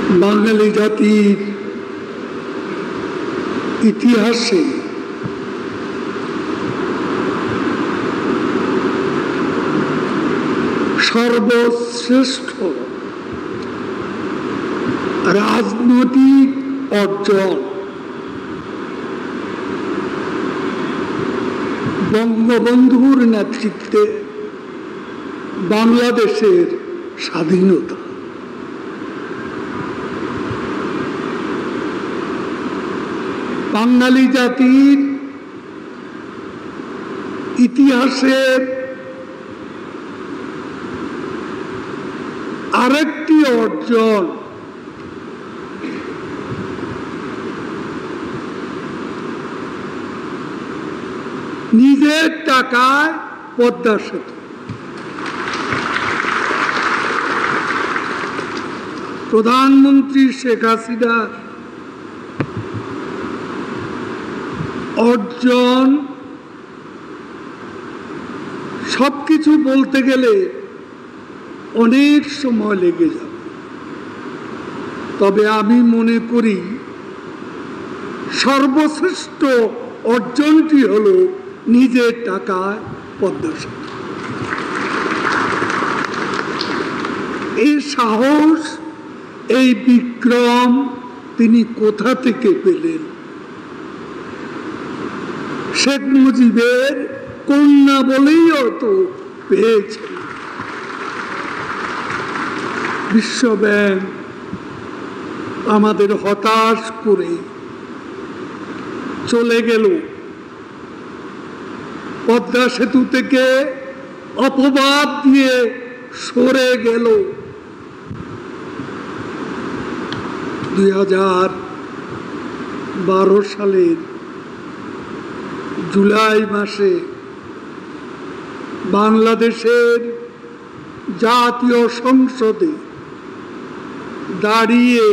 বাঙালি জাতির ইতিহাসে সর্বশ্রেষ্ঠ রাজনৈতিক অর্জন বঙ্গবন্ধুর নেতৃত্বে বাংলাদেশের স্বাধীনতা। বাঙালি জাতির ইতিহাসের আরেকটি অর্জন নিজের টাকায় পদ্মা সেতু। প্রধানমন্ত্রী শেখ হাসিনার অর্জন সবকিছু বলতে গেলে অনেক সময় লেগে যাবে, তবে আমি মনে করি সর্বশ্রেষ্ঠ অর্জনটি হলো নিজের টাকায় পদ্মা সেতু। এই সাহস, এই বিক্রম তিনি কোথা থেকে পেলেন? শেখ মুজিবের কন্যা বলেই হয়তো পেয়েছেন। বিশ্বব্যাংক আমাদের হতাশ করে চলে গেল, পদ্মা সেতু থেকে অপবাদ দিয়ে সরে গেল। 2012 সালের জুলাই মাসে বাংলাদেশের জাতীয় সংসদে দাঁড়িয়ে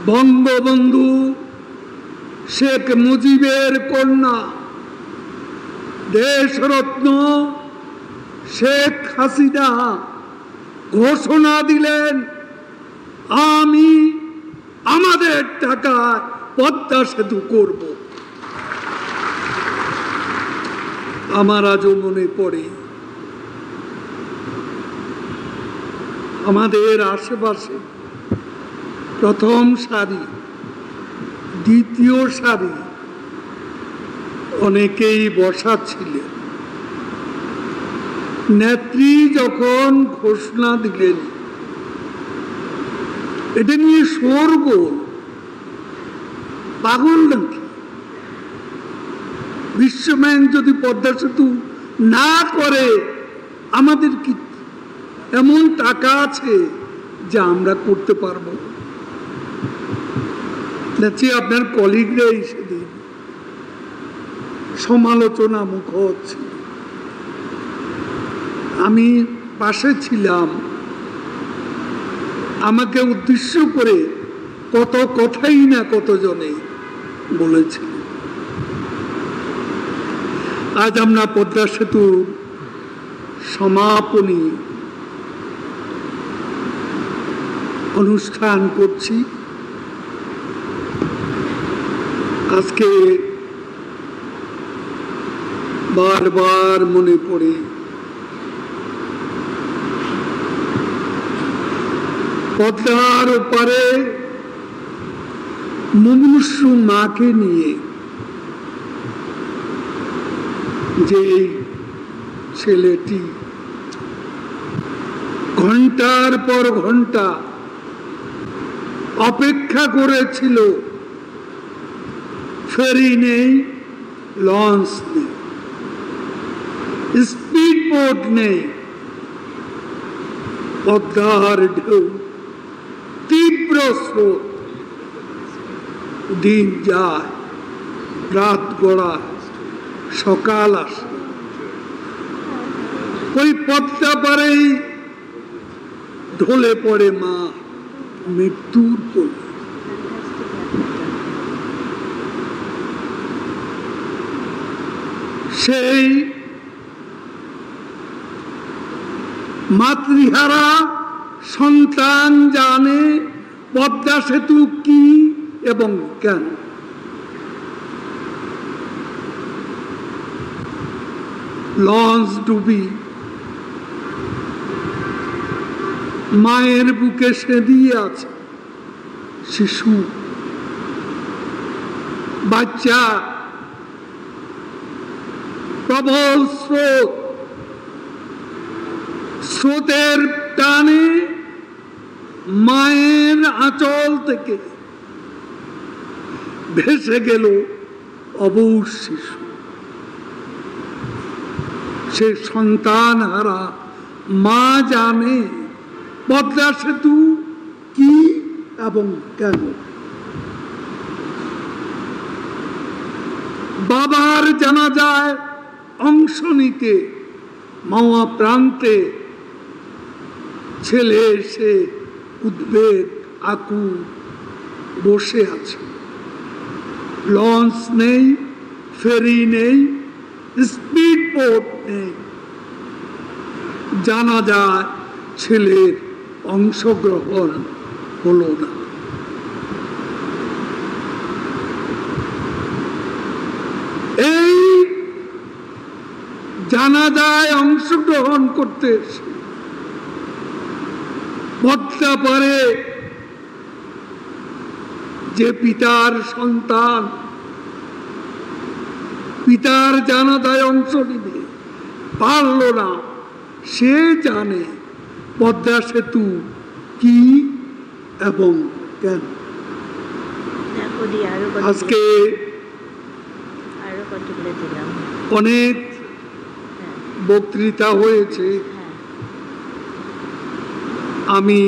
বঙ্গবন্ধু শেখ মুজিবের কন্যা দেশরত্ন শেখ হাসিনা ঘোষণা দিলেন, আমি আমাদের টাকায় পদ্মা সেতু করব। আমার আজও মনে পড়ে আমাদের আশেপাশে প্রথম সারি, দ্বিতীয় সারি অনেকেই বসা ছিলেন। নেত্রী যখন ঘোষণা দিলেন, এটা নিয়ে শোরগোল, পাগল নাকি? বিশ্বব্যাংক যদি পদ্মা সেতু না করে, আমাদের কি এমন টাকা আছে যে আমরা করতে পারবো? দেখছি আপনার কলিগরাই সেদিন সমালোচনা মুখর ছিল, আমি পাশে ছিলাম। আমাকে উদ্দেশ্য করে কত কথাই না কতজনে বলেছিল। আজ আমরা পদ্মা সেতুর সমাপনী অনুষ্ঠান করছি। আজকে বারবার মনে পড়ে পদ্মার ওপারে মুমূর্ষু মাকে নিয়ে যে ছেলেটি ঘন্টার পর ঘন্টা অপেক্ষা করেছিল, ফেরি নেই, লঞ্চ নেই, স্পিড বোট নেই, পদ্মার ঢেউ, তীব্র স্রোত, দিন যায়, রাত গড়ায়, সকাল আসে। ওই পদ্মা পারেই ঢলে পড়ে মা মৃত্যুর কোলে। সেই মাতৃহারা সন্তান জানে পদ্মা সেতু কি এবং কেন। লঞ্চ ডুবি মায়ের বুকে সেদিয়ে আছে শিশু, বাচ্চা। প্রবল স্রোত, স্রোতের টানে মায়ের আঁচল থেকে ভেসে গেল অবুঝ শিশু। সে সন্তান হারা মা জানে পদ্মা সেতু কি এবং কেন। বাবার জানাজায় অংশ নিতে মাওয়া প্রান্তে ছেলে এসে উদ্বেগ আকুল বসে আছে। লঞ্চ নেই, ফেরি নেই, স্পিড বোট নেই। জানাজায় ছেলের অংশগ্রহণ হলো না। এই জানাজায় অংশগ্রহণ করতে পদ্মা পারে যে পিতার সন্তান পিতার জানাজায় অংশ নিতে পারল না, সে জানে পদ্মা সেতু কি এবং কেন। আজকে অনেক বক্তৃতা হয়েছে, আমি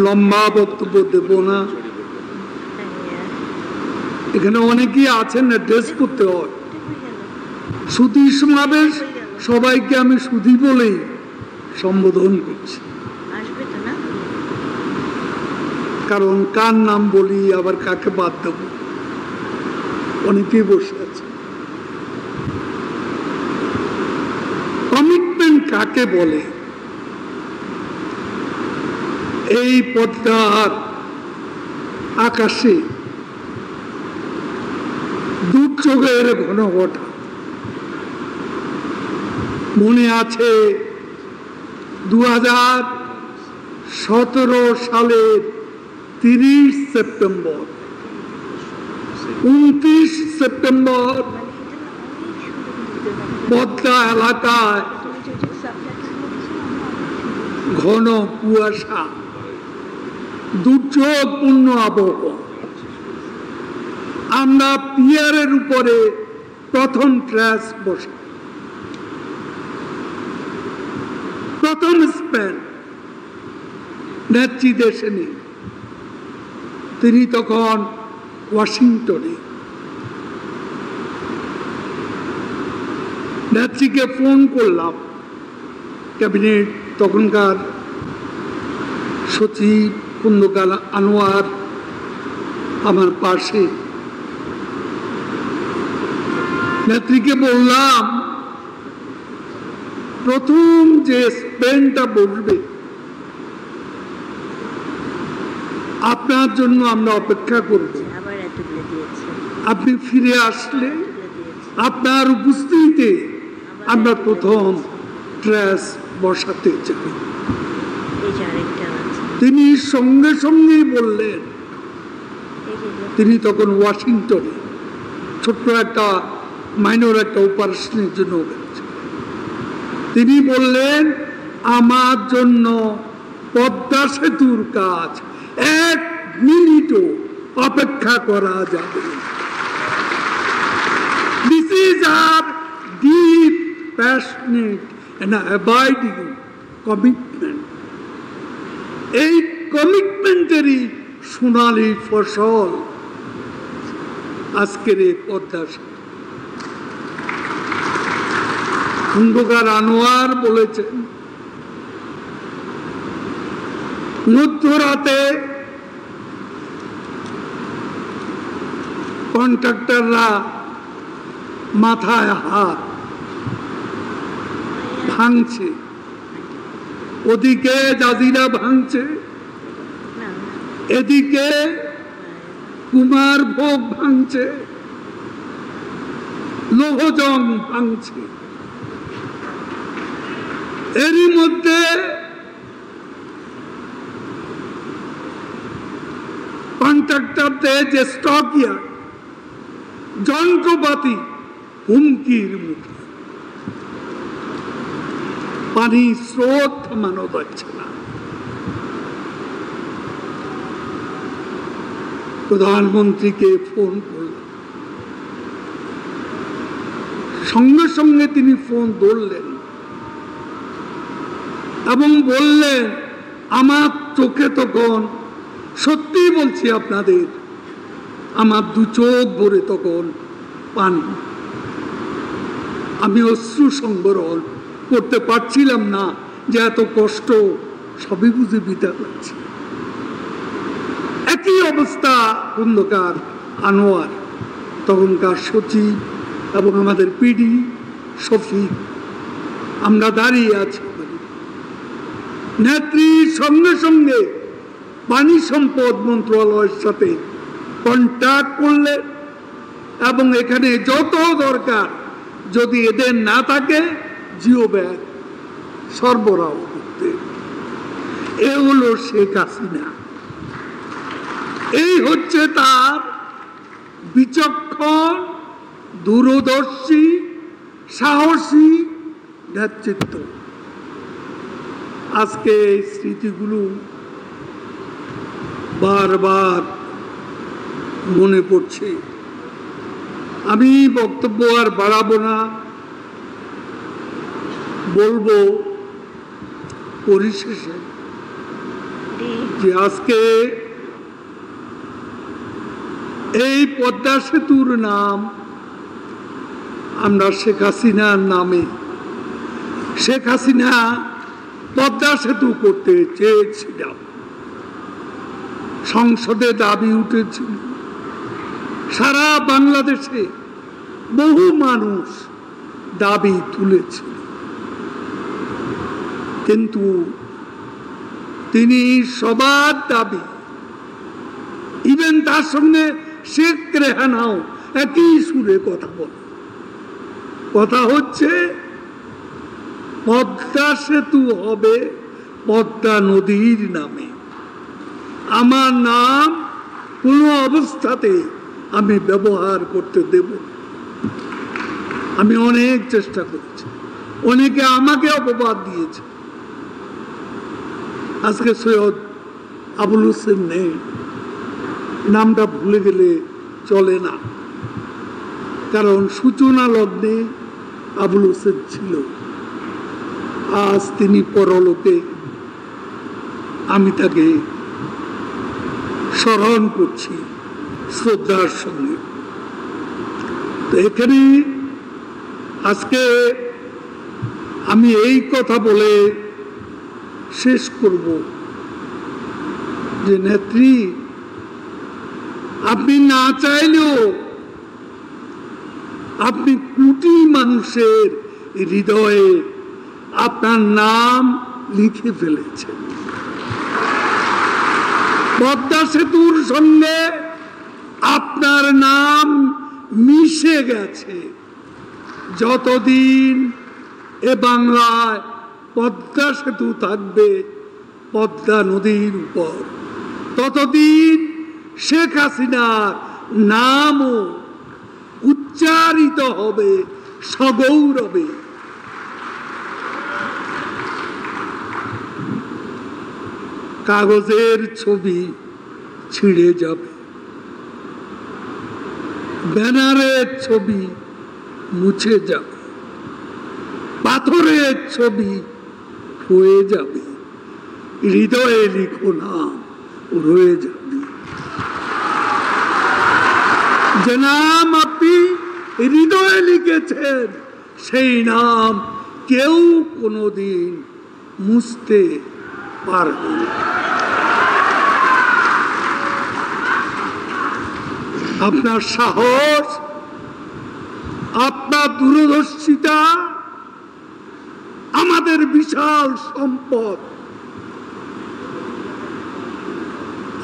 লম্বা বক্তব্য দেব না। এখানে অনেকেই আছেন, অ্যাড্রেস করতে হয়। সুধী সমাবেশ, সবাইকে আমি সুধী বলেই সম্বোধন করছি, কারণ কার নাম বলি আবার কাকে বাদ দেব, অনেকেই বসে আছে। কমিটমেন্ট কাকে বলে? এই পদ্মার আকাশে দুর্যোগের ঘনঘটা। মনে আছে 2017 সালের 30 সেপ্টেম্বর, 29 সেপ্টেম্বর পদ্মা এলাকায় ঘন কুয়াশা, দুর্যোগপূর্ণ আবহাওয়া। আমরা পিয়ারের উপরে প্রথম ট্রাস বসে, প্রথম স্পেন নেত্রী দেশে নেই, তিনি তখন ওয়াশিংটনে। নেত্রীকে ফোন করলাম, ক্যাবিনেট তখনকার সচিব খন্দকার আনোয়ার আমার পাশে। নেত্রীকে বললাম, প্রথম যে স্পেনটা বসবে আপনার জন্য আমরা অপেক্ষা করব। আপনি ফিরে আসলে আপনার উপস্থিতিতে আমরা প্রথম ট্রাস বসাতে চাই। তিনি সঙ্গে সঙ্গেই বললেন, তিনি তখন ওয়াশিংটনে ছোট্ট একটা মাইনর একটা অপারেশনের জন্য গেছেন। তিনি বললেন, আমার জন্য পদ্মা সেতুর কাজ 1 মিনিটও অপেক্ষা করা যাবে। This is our deep, passionate and abiding commitment. এই কমিটমেন্টেরই সোনালী ফসল আজকের এই পদ্মা সেতু। খন্দকার আনোয়ার বলেছেন, মধ্যরাতে কন্ট্রাক্টররা মাথায় হাত ভাঙছে, ওদিকে জাজিরা ভাঙছে, এদিকে কুমার ভোগ ভাঙছে, লৌহজং ভাঙছে। এরই মধ্যে কন্ট্রাক্টরদের যে স্টক ইয়ার্ড, যন্ত্রপাতি হুমকির মুখে, পানি স্রোত থামানো যাচ্ছে না। প্রধানমন্ত্রীকে ফোন করলাম, সঙ্গে সঙ্গে তিনি ফোন ধরলেন এবং বললেন, আমার চোখে তখন, সত্যি বলছি আপনাদের, আমার দু চোখ ভরে তখন পানি। আমি অশ্রু সংবরণ করতে পারছিলাম না যে এত কষ্ট সবই বুঝে বিতা যাচ্ছে। একই অবস্থা খন্দকার আনোয়ার, তখনকার সচিব এবং আমাদের পিডি শফিক, আমরা দাঁড়িয়ে আছি। নেত্রীর সঙ্গে সঙ্গে পানি সম্পদ মন্ত্রণালয়ের সাথে কন্ট্যাক্ট করলেন এবং এখানে যত দরকার যদি এদের না থাকে জিও ব্যাগ সরবরাহ করতে। এ হলো শেখ হাসিনা, এই হচ্ছে তার বিচক্ষণ, দূরদর্শী, সাহসী নেতৃত্ব। আজকে এই স্মৃতিগুলো বারবার মনে পড়ছে। আমি বক্তব্য আর বাড়াবো না, বলবো পরিশেষে যে আজকে এই পদ্মা সেতুর নাম আমরা শেখ হাসিনার নামে, শেখ হাসিনা পদ্মা সেতু করতে চেয়েছিলাম, সংসদে দাবি উঠেছিল, সারা বাংলাদেশে বহু মানুষ দাবি তুলেছিল, কিন্তু তিনি সবার দাবি, ইভেন তার সঙ্গে শেখ রেহানাও একই সুরে কথা বলে। কথা হচ্ছে পদ্মা সেতু হবে পদ্মা নদীর নামে, আমার নাম কোনো অবস্থাতে আমি ব্যবহার করতে দেব। আমি অনেক চেষ্টা করেছি, অনেকে আমাকে অপবাদ দিয়েছে। আজকে সৈয়দ আবুল হোসেন নেই, নামটা ভুলে গেলে চলে না, কারণ সূচনা লগ্নে আবুল হোসেন ছিল। আজ তিনি পরলোকে, আমি তাকে স্মরণ করছি শ্রদ্ধার সঙ্গে। তো এখানে আজকে আমি এই কথা বলে শেষ করব যে নেত্রী, আপনি না চাইলেও আপনি কোটি মানুষের হৃদয়ে আপনার নাম লিখে ফেলেছেন। পদ্মা সেতুর সঙ্গে আপনার নাম মিশে গেছে। যতদিন এ বাংলায় পদ্মা সেতু থাকবে পদ্মা নদীর উপর, ততদিন শেখ হাসিনার নামও উচ্চারিত হবে সগৌরবে। কাগজের ছবি ছিঁড়ে যাবে, ব্যানারের ছবি মুছে যাবে, পাথরের ছবি হয়ে যাবে, হৃদয়ে লিখো নাম রয়ে যাবে। যে নাম আপনি হৃদয়ে লিখেছেন সেই নাম কেউ কোনোদিন মুছতে পারবে না। আপনার সাহস, আপনার দূরদর্শিতা আমাদের আমাদের বিশাল সম্পদ।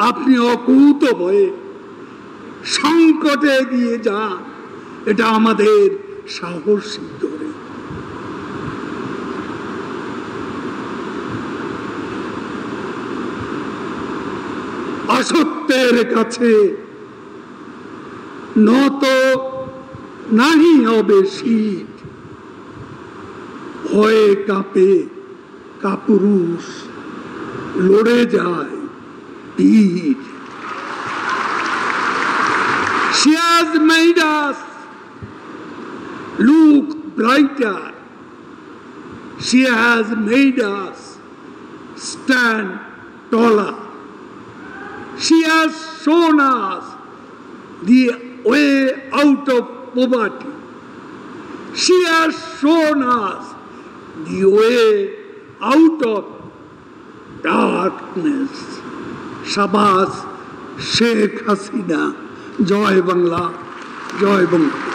আপনি অকুত ভয়ে সংকটে এগিয়ে যান, এটা আমাদের সাহস সিদ্ধ করে। অসত্যের কাছে নত নাহি হবে শীত, ভয়ে কাঁপে কাপুরুষ, লড়ে যায় বীর। She has made us look brighter. She has made us stand taller. She has shown us the way out of poverty. She has shown us the way out of darkness. Shabas Sheikh Hasina. জয় বাংলা, জয় বঙ্গবন্ধু।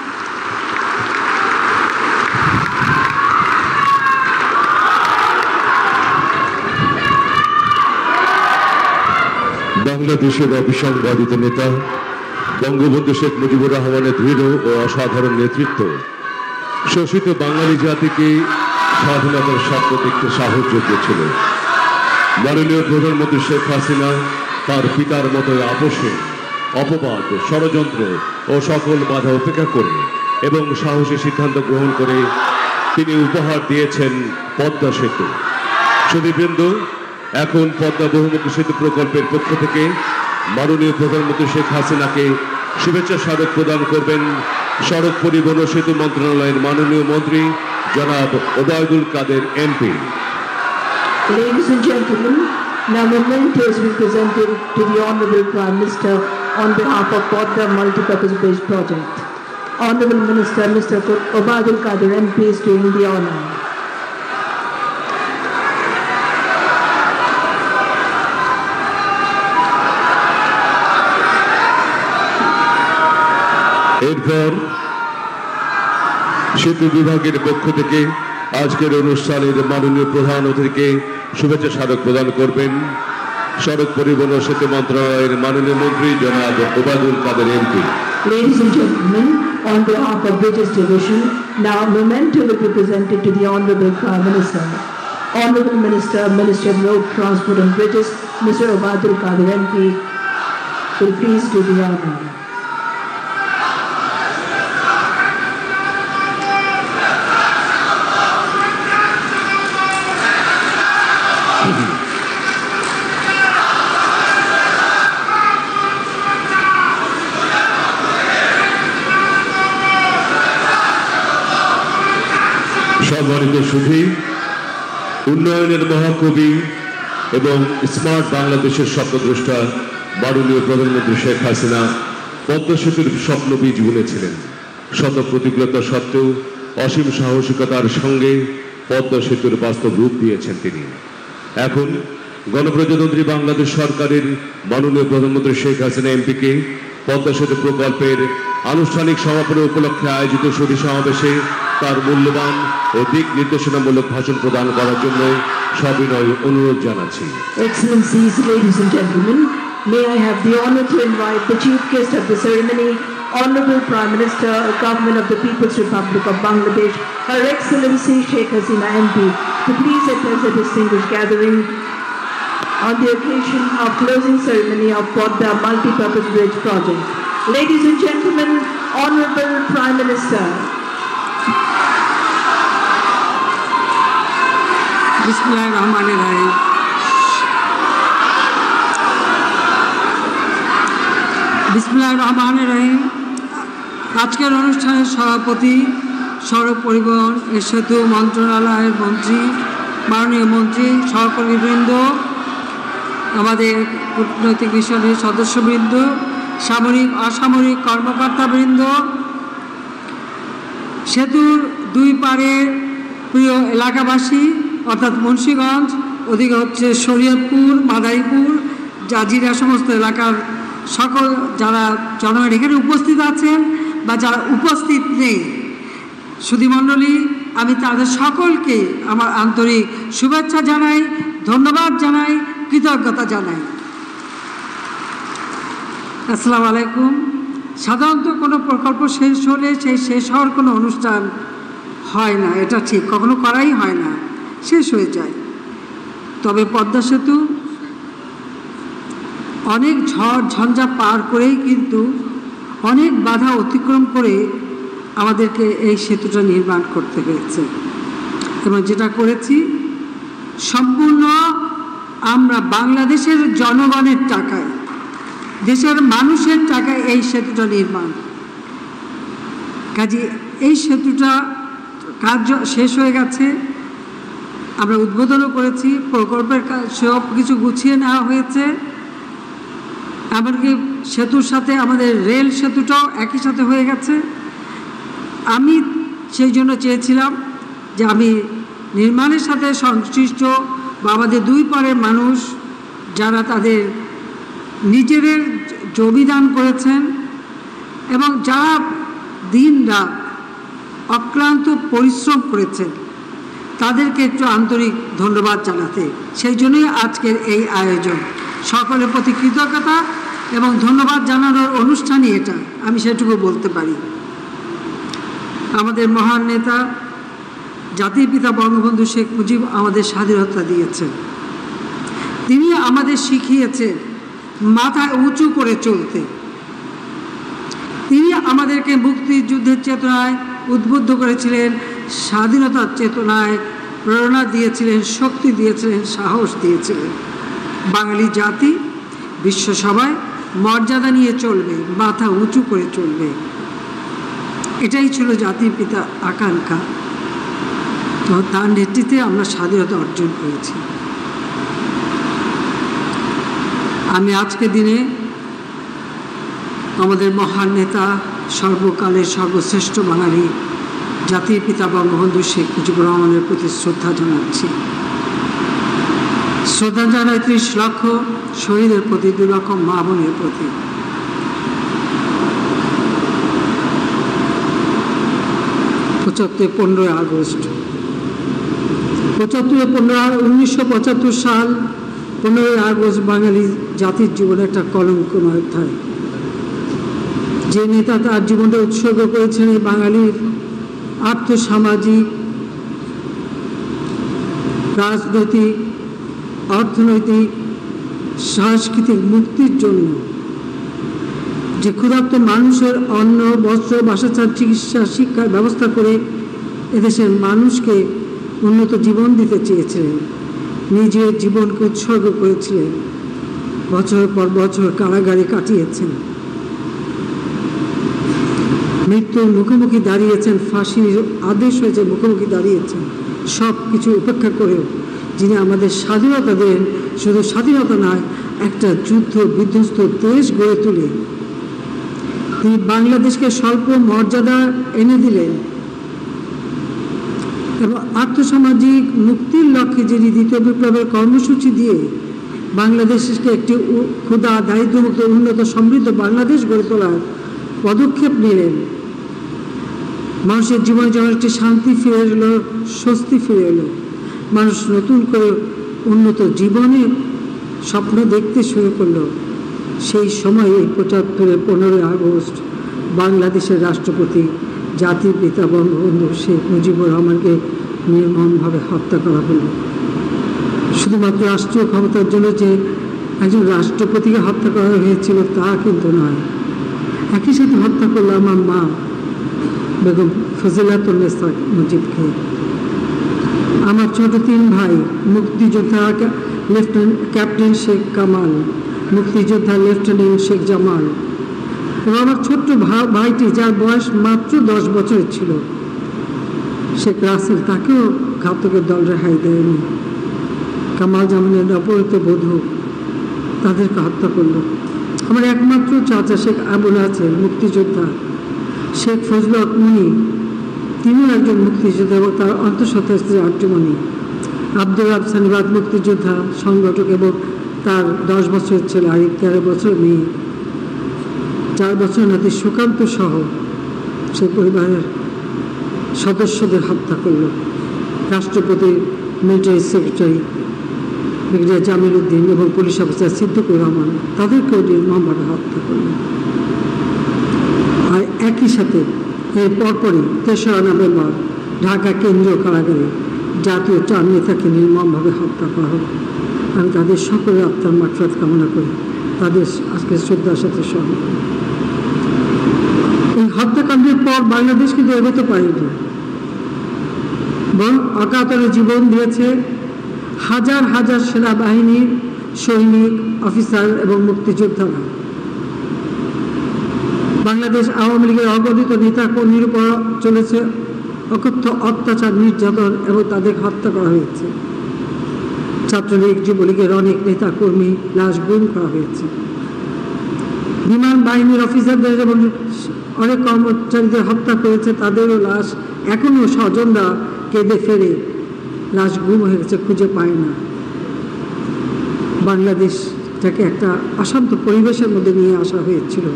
বাংলাদেশের অবিসংবাদিত নেতা বঙ্গবন্ধু শেখ মুজিবুর রহমানের দৃঢ় ও অসাধারণ নেতৃত্ব শোষিত বাঙালি জাতিকে স্বাধীনতার স্বপ্ন দেখতে সাহস জুগিয়েছিল। মাননীয় প্রধানমন্ত্রী শেখ হাসিনা তার পিতার মতো আপোষে, অপবাদ, ষড়যন্ত্র ও সকল বাধা উপেক্ষা করে এবং সাহসী সিদ্ধান্ত গ্রহণ করে তিনি উপহার দিয়েছেন পদ্মা সেতু। সুধীবৃন্দ, এখন পদ্মা বহুমুখী সেতু প্রকল্পের পক্ষ থেকে মাননীয় প্রধানমন্ত্রী শেখ হাসিনাকে শুভেচ্ছা স্মারক প্রদান করবেন সড়ক পরিবহন ও সেতু মন্ত্রণালয়ের মাননীয় মন্ত্রী জনাব Obaidul Quader MP. Ladies and gentlemen, now mementos will be presented to the Honorable Prime Minister on behalf of Podda Multipurpose Bridge Project. Honorable Minister Mr. Obaidul Qadir MP is doing the honor. এরপর সেতু বিভাগের পক্ষ থেকে আজকের অনুষ্ঠানের মাননীয় প্রধান অতিথিকে শুভেচ্ছা স্মারক প্রদান করবেন সড়ক পরিবহন ও সেতু মন্ত্রণালয়ের মাননীয় মন্ত্রী জনাব Obaidul Quader MP. Ladies and gentlemen, on behalf of Bridges Division, now memento will be presented to the Honorable Prime Minister. Honorable Minister, Minister of Road Transport and Bridges, Mr. Obaidul Qadir MP, will please do the honor. সম্মানিত সুধী, উন্নয়নের মহাকবি এবং smart বাংলাদেশের স্বপ্নদ্রষ্টা মাননীয় প্রধানমন্ত্রী শেখ হাসিনা পদ্মা সেতুর স্বপ্ন বীজ বুনেছিলেন। শত প্রতিকূলতা সত্ত্বেও অসীম সাহসিকতার সঙ্গে পদ্মা সেতুর বাস্তব রূপ দিয়েছেন তিনি। এখন গণপ্রজাতন্ত্রী বাংলাদেশ সরকারের মাননীয় প্রধানমন্ত্রী শেখ হাসিনা এমপিকে পদ্মা সেতু প্রকল্পের আনুষ্ঠানিক সমাপনী উপলক্ষে আয়োজিত সুধী সমাবেশে তার মূল্যবান ও দিক নির্দেশনামূলক ভাষণ প্রদান করার জন্য সবিনয় অনুরোধ জানাচ্ছি। Excellencies, ladies and gentlemen, may I have the honor to invite the chief guest of the ceremony, Honorable Prime Minister, Government of the People's Republic of Bangladesh, Her Excellency Sheikh Hasina MP, to please address the distinguished gathering on the occasion of closing ceremony of Podda Multipurpose Bridge Project. Ladies and gentlemen, Honorable Prime Minister. বিসমিল্লাহিররহমানিররহিম। বিসমিল্লাহিররহমানিররহিম। আজকের অনুষ্ঠানের সভাপতি সড়ক পরিবহন ও সেতু মন্ত্রণালয়ের মন্ত্রী, মাননীয় মন্ত্রী, সহকর্মীবৃন্দ, আমাদের কূটনৈতিক মিশনের সদস্যবৃন্দ, সামরিক অসামরিক কর্মকর্তাবৃন্দ, সেতুর দুই পাড়ের প্রিয় এলাকাবাসী অর্থাৎ মুন্সিগঞ্জ, ওদিকে হচ্ছে শরীয়তপুর, মাদারীপুর, জাজিরা সমস্ত এলাকার সকল যারা জনগণ এখানে উপস্থিত আছেন বা যারা উপস্থিত নেই, সুধীমণ্ডলী, আমি তাদের সকলকে আমার আন্তরিক শুভেচ্ছা জানাই, ধন্যবাদ জানাই, কৃতজ্ঞতা জানাই। আসসালামু আলাইকুম। সাধারণত কোনো প্রকল্প শেষ হলে সেই শেষ হওয়ার কোনো অনুষ্ঠান হয় না, এটা ঠিক, কখনো করাই হয় না, শেষ হয়ে যায়। তবে পদ্মা সেতু অনেক ঝড় ঝঞ্ঝা পার করেই কিন্তু অনেক বাধা অতিক্রম করে আমাদেরকে এই সেতুটা নির্মাণ করতে হয়েছে, এবং যেটা করেছি সম্পূর্ণ আমরা বাংলাদেশের জনগণের টাকায়, দেশের মানুষের টাকায় এই সেতুটা নির্মাণ। কাজে এই সেতুটা কাজ শেষ হয়ে গেছে, আমরা উদ্বোধনও করেছি, প্রকল্পের কাজ সব কিছু গুছিয়ে নেওয়া হয়েছে। এমনকি সেতুর সাথে আমাদের রেল সেতুটাও একই সাথে হয়ে গেছে। আমি সেই জন্য চেয়েছিলাম যে আমি নির্মাণের সাথে সংশ্লিষ্ট বা আমাদের দুই পারের মানুষ যারা তাদের নিজেদের জমি দান করেছেন এবং যারা দিন রাত অক্লান্ত পরিশ্রম করেছেন তাদেরকে একটু আন্তরিক ধন্যবাদ জানাতে, সেই জন্যই আজকের এই আয়োজন। সকলের প্রতি কৃতজ্ঞতা এবং ধন্যবাদ জানানোর অনুষ্ঠানই এটা, আমি সেটুকু বলতে পারি। আমাদের মহান নেতা জাতির পিতা বঙ্গবন্ধু শেখ মুজিব আমাদের স্বাধীনতা দিয়েছেন। তিনি আমাদের শিখিয়েছেন মাথা উঁচু করে চলতে। তিনি আমাদেরকে মুক্তিযুদ্ধের চেতনায় উদ্বুদ্ধ করেছিলেন, স্বাধীনতার চেতনায় প্রেরণা দিয়েছিলেন, শক্তি দিয়েছিলেন, সাহস দিয়েছিলেন। বাঙালি জাতি বিশ্বসভায় মর্যাদা নিয়ে চলবে, মাথা উঁচু করে চলবে, এটাই ছিল জাতির পিতা আকাঙ্ক্ষা। তো তার নেতৃত্বে আমরা স্বাধীনতা অর্জন করেছি। আমি আজকের দিনে আমাদের মহান নেতা, সর্বকালের সর্বশ্রেষ্ঠ বাঙালি জাতির পিতা বঙ্গবন্ধু শেখ মুজিবুর রহমানের প্রতি শ্রদ্ধা জানাচ্ছি। শ্রদ্ধা জানাই ৩০ লক্ষ শহীদের প্রতি, ২ লক্ষ মা বোনের প্রতি। পঁচাত্তর ১৫ই আগস্ট ১৯৭৫ সাল ১৫ই আগস্ট বাঙালি জাতির জীবনে একটা কলঙ্কময় অধ্যায়। যে নেতা তার জীবনটা উৎসর্গ করেছেন এই বাঙালির আর্থসামাজিক, রাজনৈতিক, অর্থনৈতিক, সাংস্কৃতিক মুক্তির জন্য, যে ক্ষুধার্ত মানুষের অন্ন, বস্ত্র, বাসস্থান, চিকিৎসা, শিক্ষার ব্যবস্থা করে এদেশের মানুষকে উন্নত জীবন দিতে চেয়েছিলেন, নিজের জীবনকে উৎসর্গ করেছিলেন, বছর পর বছর কারাগারে কাটিয়েছেন, মৃত্যুর মুখোমুখি দাঁড়িয়েছেন, ফাঁসির আদেশ হয়েছে, মুখোমুখি দাঁড়িয়েছেন। সব কিছু উপেক্ষা করেও যিনি আমাদের স্বাধীনতা দেন, শুধু স্বাধীনতা নয়, একটা যুদ্ধ বিধ্বস্ত দেশ গড়ে তুলে তিনি বাংলাদেশকে স্বল্প মর্যাদা এনে দিলেন এবং আর্থসামাজিক মুক্তির লক্ষ্যে যিনি দ্বিতীয় বিপ্লবের কর্মসূচি দিয়ে বাংলাদেশকে একটি ক্ষুধা, দারিদ্র্যমুক্ত, উন্নত, সমৃদ্ধ বাংলাদেশ গড়ে তোলার পদক্ষেপ নিলেন। মানুষের জীবনে যেমন একটি শান্তি ফিরে এলো, স্বস্তি ফিরে এলো, মানুষ নতুন করে উন্নত জীবনে স্বপ্ন দেখতে শুরু করলো। সেই সময় এই ৭৫-এর ১৫ই আগস্ট বাংলাদেশের রাষ্ট্রপতি জাতির পিতা বঙ্গবন্ধু শেখ মুজিবুর রহমানকে নির্মমভাবে হত্যা করা হলো। শুধুমাত্র রাষ্ট্রীয় ক্ষমতার জন্য যে একজন রাষ্ট্রপতিকে হত্যা করা হয়েছিল তা কিন্তু নয়, একই সাথে হত্যা করলো আমার মা বেগম ফজিলাতুন্নেসা মুজিবকে। আমার ছোট ৩ ভাই, মুক্তিযোদ্ধা লেফটেন্যান্ট ক্যাপ্টেন শেখ কামাল, মুক্তিযোদ্ধা লেফটেন্যান্ট শেখ জামাল, এবং আমার ছোট্ট ভাইটি যার বয়স মাত্র 10 বছরের ছিল, শেখ রাসেল, তাকেও ঘাতকের দল রেহাই দেয়নি। কামাল জামানের অপহৃত বধূ, তাদেরকে হত্যা করলো। আমার একমাত্র চাচা শেখ আবু নাসের, মুক্তিযোদ্ধা, শেখ ফজলুল হক মনি, তিনিও একজন মুক্তিযোদ্ধা এবং তার অন্তঃসত্ত্বা স্ত্রী আর্যমণি, আব্দুল রাব সানিবাদ, মুক্তিযোদ্ধা, সংগঠক এবং তার 10 বছরের ছেলে আরিফ, 13 বছর মেয়ে, 4 বছর নাতি সুকান্ত সহ সেই পরিবারের সদস্যদের হত্যা করল। রাষ্ট্রপতি, military secretary brigadier Jamil Uddin এবং পুলিশ অফিসার সিদ্দিকুর রহমান, তাদেরকেও নির্মমভাবে হত্যা করল। আর একই সাথে এর পরপরই 3রা নভেম্বর ঢাকা কেন্দ্রীয় কারাগারে জাতীয় 4 নেতাকে নির্মমভাবে হত্যা করা হল। আমি তাদের সকলের আত্মার মাগফিরাত কামনা করি, তাদের আজকে শ্রদ্ধার সাথে স্মরণ করি। এই হত্যাকাণ্ডের পর বাংলাদেশ কিন্তু এগোতে পারেনি, বরং অকাতরে জীবন দিয়েছে হাজার হাজার সেনাবাহিনীর সৈনিক, অফিসার এবং মুক্তিযোদ্ধারা। বাংলাদেশ আওয়ামী লীগের অগঠিত নেতা কর্মীর উপর চলেছে অকথ্য অত্যাচার, নির্যাতন এবং তাদের হত্যা করা হয়েছে। ছাত্রলীগ, যুবলীগের অনেক নেতা কর্মী লাশ গুম করা হয়েছে। বিমান বাহিনীর অফিসারদের এবং অনেক কর্মচারীদের হত্যা করেছে, তাদেরও লাশ এখনও স্বজনরা কেঁদে ফেরে লাশ গুম হয়ে গেছে, খুঁজে পায় না। বাংলাদেশটাকে একটা অশান্ত পরিবেশের মধ্যে নিয়ে আসা হয়েছিল,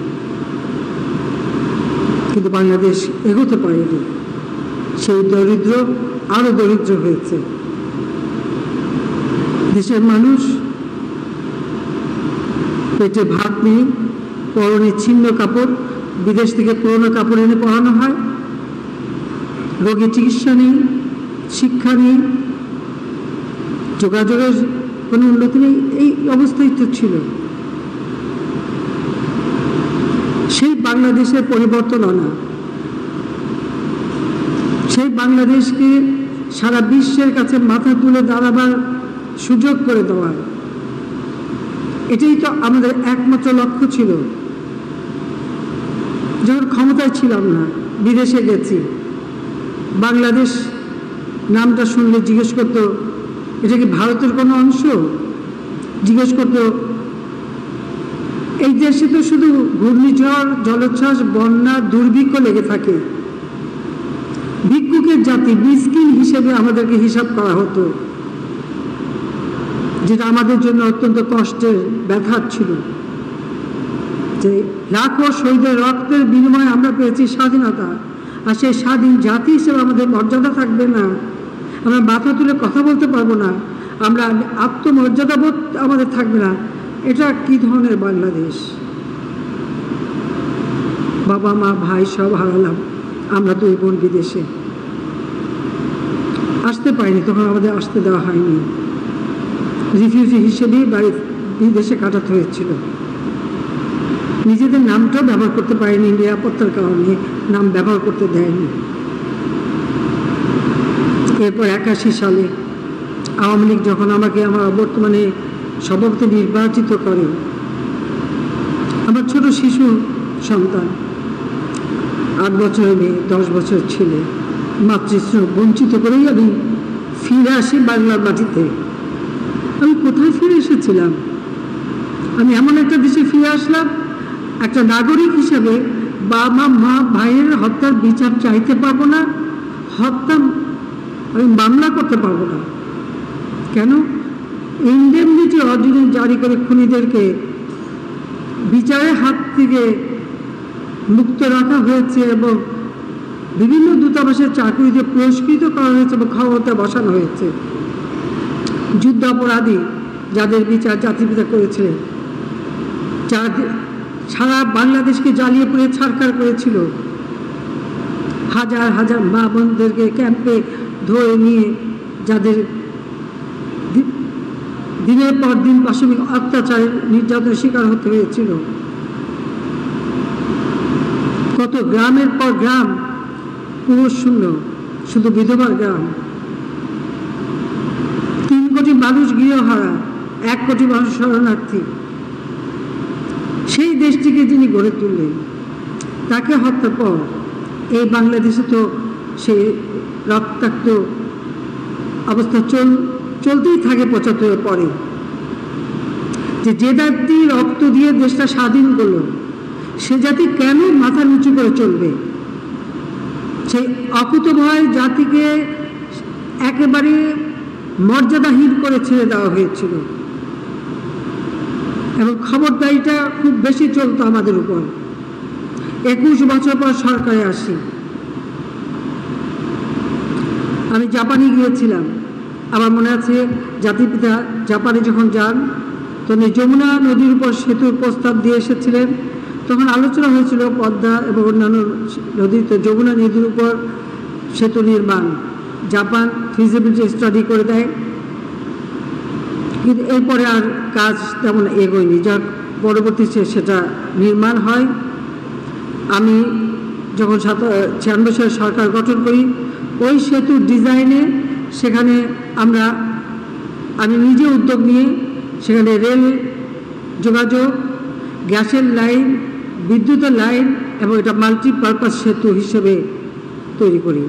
কিন্তু বাংলাদেশ এগোতে পারেনি। সেই দরিদ্র আরো দরিদ্র হয়েছে। দেশের মানুষ পেটে ভাত নেই, পরনে ছিন্ন কাপড়, বিদেশ থেকে পুরোনো কাপড় এনে পরানো হয়, রোগী চিকিৎসা নেই, শিক্ষা নেই, যোগাযোগের কোনো উন্নতি নেই। এই অবস্থায় তো ছিল। সেই বাংলাদেশের পরিবর্তন আনা, সেই বাংলাদেশকে সারা বিশ্বের কাছে মাথা তুলে দাঁড়াবার সুযোগ করে দেওয়া, এটাই তো আমাদের একমাত্র লক্ষ্য ছিল। যখন ক্ষমতায় ছিলাম না, বিদেশে গেছি, বাংলাদেশ নামটা শুনলে জিজ্ঞেস করতো এটা কি ভারতের কোনো অংশ, জিজ্ঞেস করতো এই দেশে তো শুধু ঘূর্ণিঝড়, জলোচ্ছ্বাস, বন্যা, দুর্ভিক্ষ লেগে থাকে। ভিক্ষুকের জাতি, মিসকিন হিসেবে আমাদেরকে হিসাব করা হতো, যেটা আমাদের জন্য অত্যন্ত কষ্টের, ব্যথার ছিল। যে লাখো শহীদের রক্তের বিনিময়ে আমরা পেয়েছি স্বাধীনতা, আর সেই স্বাধীন জাতি হিসেবে আমাদের মর্যাদা থাকবে না, আমরা মাথা তুলে কথা বলতে পারবো না, আমরা আত্মমর্যাদাবোধ আমাদের থাকবে না। এটা কি ধরনের বাংলাদেশ? বাবা মা ভাই সব হারালাম, আমরা 2 বোন বিদেশে আসতে পারিনি, তখন আমাদের আসতে দেওয়া হয়নি, রিফিউজি হিসেবেই বাড়ি বিদেশে কাটাতে হয়েছিল। নিজেদের নামটাও ব্যবহার করতে পারিনি, নিরাপত্তার কারণে নাম ব্যবহার করতে দেয়নি। এরপর 81 সালে আওয়ামী লীগ যখন আমাকে আমার বর্তমানে সভাপতি নির্বাচিত করে, আমার ছোট শিশু সন্তান, 8 বছরের মেয়ে, 10 বছর ছেলে, মাতৃস্নেহ বঞ্চিত করেই আমি ফিরে আসি বাংলার মাটিতে। আমি কোথায় ফিরে এসেছিলাম? আমি এমন একটা দেশে ফিরে আসলাম, একটা নাগরিক হিসাবে বাবা মা ভাইয়ের হত্যার বিচার চাইতে পারবো না, হত্যা আমি মামলা করতে পারবো না। কেন? ইনডেমনিটি অর্ডিন্যান্স জারি করে খুনিদেরকে বিচারের হাত থেকে মুক্ত রাখা হয়েছে এবং বিভিন্ন দূতাবাসের চাকরিতে পুরস্কৃত করা হয়েছে এবং ক্ষমতা বসানো হয়েছে। যুদ্ধ অপরাধী যাদের বিচার জাতিপিতা করেছিলেন, সারা বাংলাদেশকে জ্বালিয়ে পুড়ে ছারখার করেছিল, হাজার হাজার মা বোনদেরকে ক্যাম্পে ধরে নিয়ে যাদের দিনের পর দিন পাশবিক অত্যাচারের নির্যাতনের শিকার হতে হয়েছিল। কত গ্রামের পর গ্রাম পুরুষ শূন্য, শুধু বিধবার গ্রাম। 3 কোটি মানুষ গৃহহারা, 1 কোটি মানুষ শরণার্থী। সেই দেশটিকে যিনি গড়ে তুললেন, তাকে হত্যার পর এই বাংলাদেশে তো সেই রক্তাক্ত অবস্থা চলতেই থাকে 75 পরে। যে জাতি রক্ত দিয়ে দেশটা স্বাধীন করলো, সে জাতি কেন মাথা নিচু করে চলবে? সেই অকুতভয় জাতিকে একেবারে মর্যাদাহীন করে ছেড়ে দেওয়া হয়েছিল এবং খবরদারিটা খুব বেশি চলতো আমাদের উপর। 21 বছর পর সরকারে আসি, আমি জাপানে গিয়েছিলাম। আমার মনে আছে জাতির পিতা জাপানে যখন যান তখন যমুনা নদীর উপর সেতুর প্রস্তাব দিয়ে এসেছিলেন। তখন আলোচনা হয়েছিল পদ্মা এবং অন্যান্য নদীতে যমুনা নদীর উপর সেতু নির্মাণ। জাপান ফিজিবিলিটি স্টাডি করে দেয়, কিন্তু এরপরে আর কাজ তেমন এগোয়নি। যার পরবর্তী সেটা নির্মাণ হয়। আমি যখন 96 সালে সরকার গঠন করি, ওই সেতুর ডিজাইনে সেখানে আমি নিজে উদ্যোগ নিয়ে সেখানে রেল যোগাযোগ, গ্যাসের লাইন, বিদ্যুতের লাইন এবং এটা মাল্টিপারপাস সেতু হিসেবে তৈরি করি।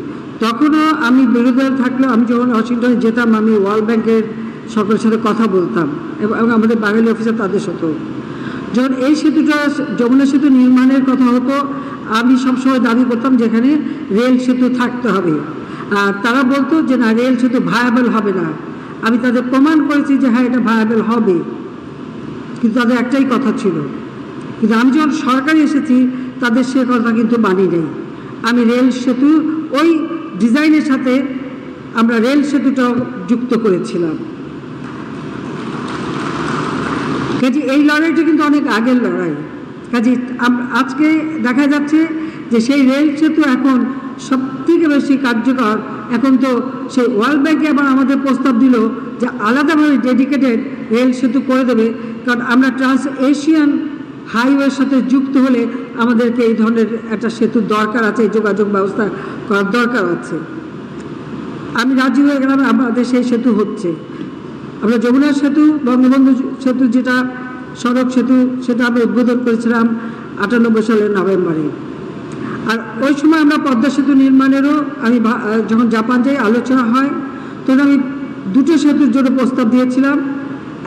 তখনও আমি বিরোধী থাকলেও আমি যখন ওয়াশিংটনে যেতাম, আমি ওয়ার্ল্ড ব্যাংকের সকলের সাথে কথা বলতাম এবং আমাদের বাঙালি অফিসার তাদের সাথেও। যখন এই সেতুটা যমুনা সেতু নির্মাণের কথা হতো, আমি সবসময় দাবি করতাম যেখানে রেল সেতু থাকতে হবে। আর তারা বলতো যে না, রেল সেতু ভায়াবল হবে না। আমি তাদের প্রমাণ করেছি যে হ্যাঁ, এটা ভায়াবল হবে, কিন্তু তাদের একটাই কথা ছিল। কিন্তু আমি যখন সরকারে এসেছি তাদের সে কথা কিন্তু মানি নেই। আমি রেল সেতু ওই ডিজাইনের সাথে আমরা রেল সেতুটাও যুক্ত করেছিলাম। কাজে এই লড়াইটা কিন্তু অনেক আগের লড়াই। কাজে আজকে দেখা যাচ্ছে যে সেই রেল সেতু এখন সবথেকে বেশি কার্যকর। এখন তো সেই ওয়ার্ল্ড ব্যাংকে আবার আমাদের প্রস্তাব দিল যে আলাদাভাবে ডেডিকেটেড রেল সেতু করে দেবে, কারণ আমরা ট্রান্স এশিয়ান হাইওয়ের সাথে যুক্ত হলে আমাদেরকে এই ধরনের একটা সেতুর দরকার আছে, যোগাযোগ ব্যবস্থা করার দরকার আছে। আমি রাজি হয়ে গেলাম, আমাদের সেই সেতু হচ্ছে। আমরা যমুনা সেতু, বঙ্গবন্ধু সেতু যেটা সড়ক সেতু, সেটা আমরা উদ্বোধন করেছিলাম 98 সালের নভেম্বরে। আর ওই সময় আমরা পদ্মা সেতু নির্মাণেরও আমি যখন জাপান যাই আলোচনা হয়, তখন আমি দুটো সেতুর জন্য প্রস্তাব দিয়েছিলাম।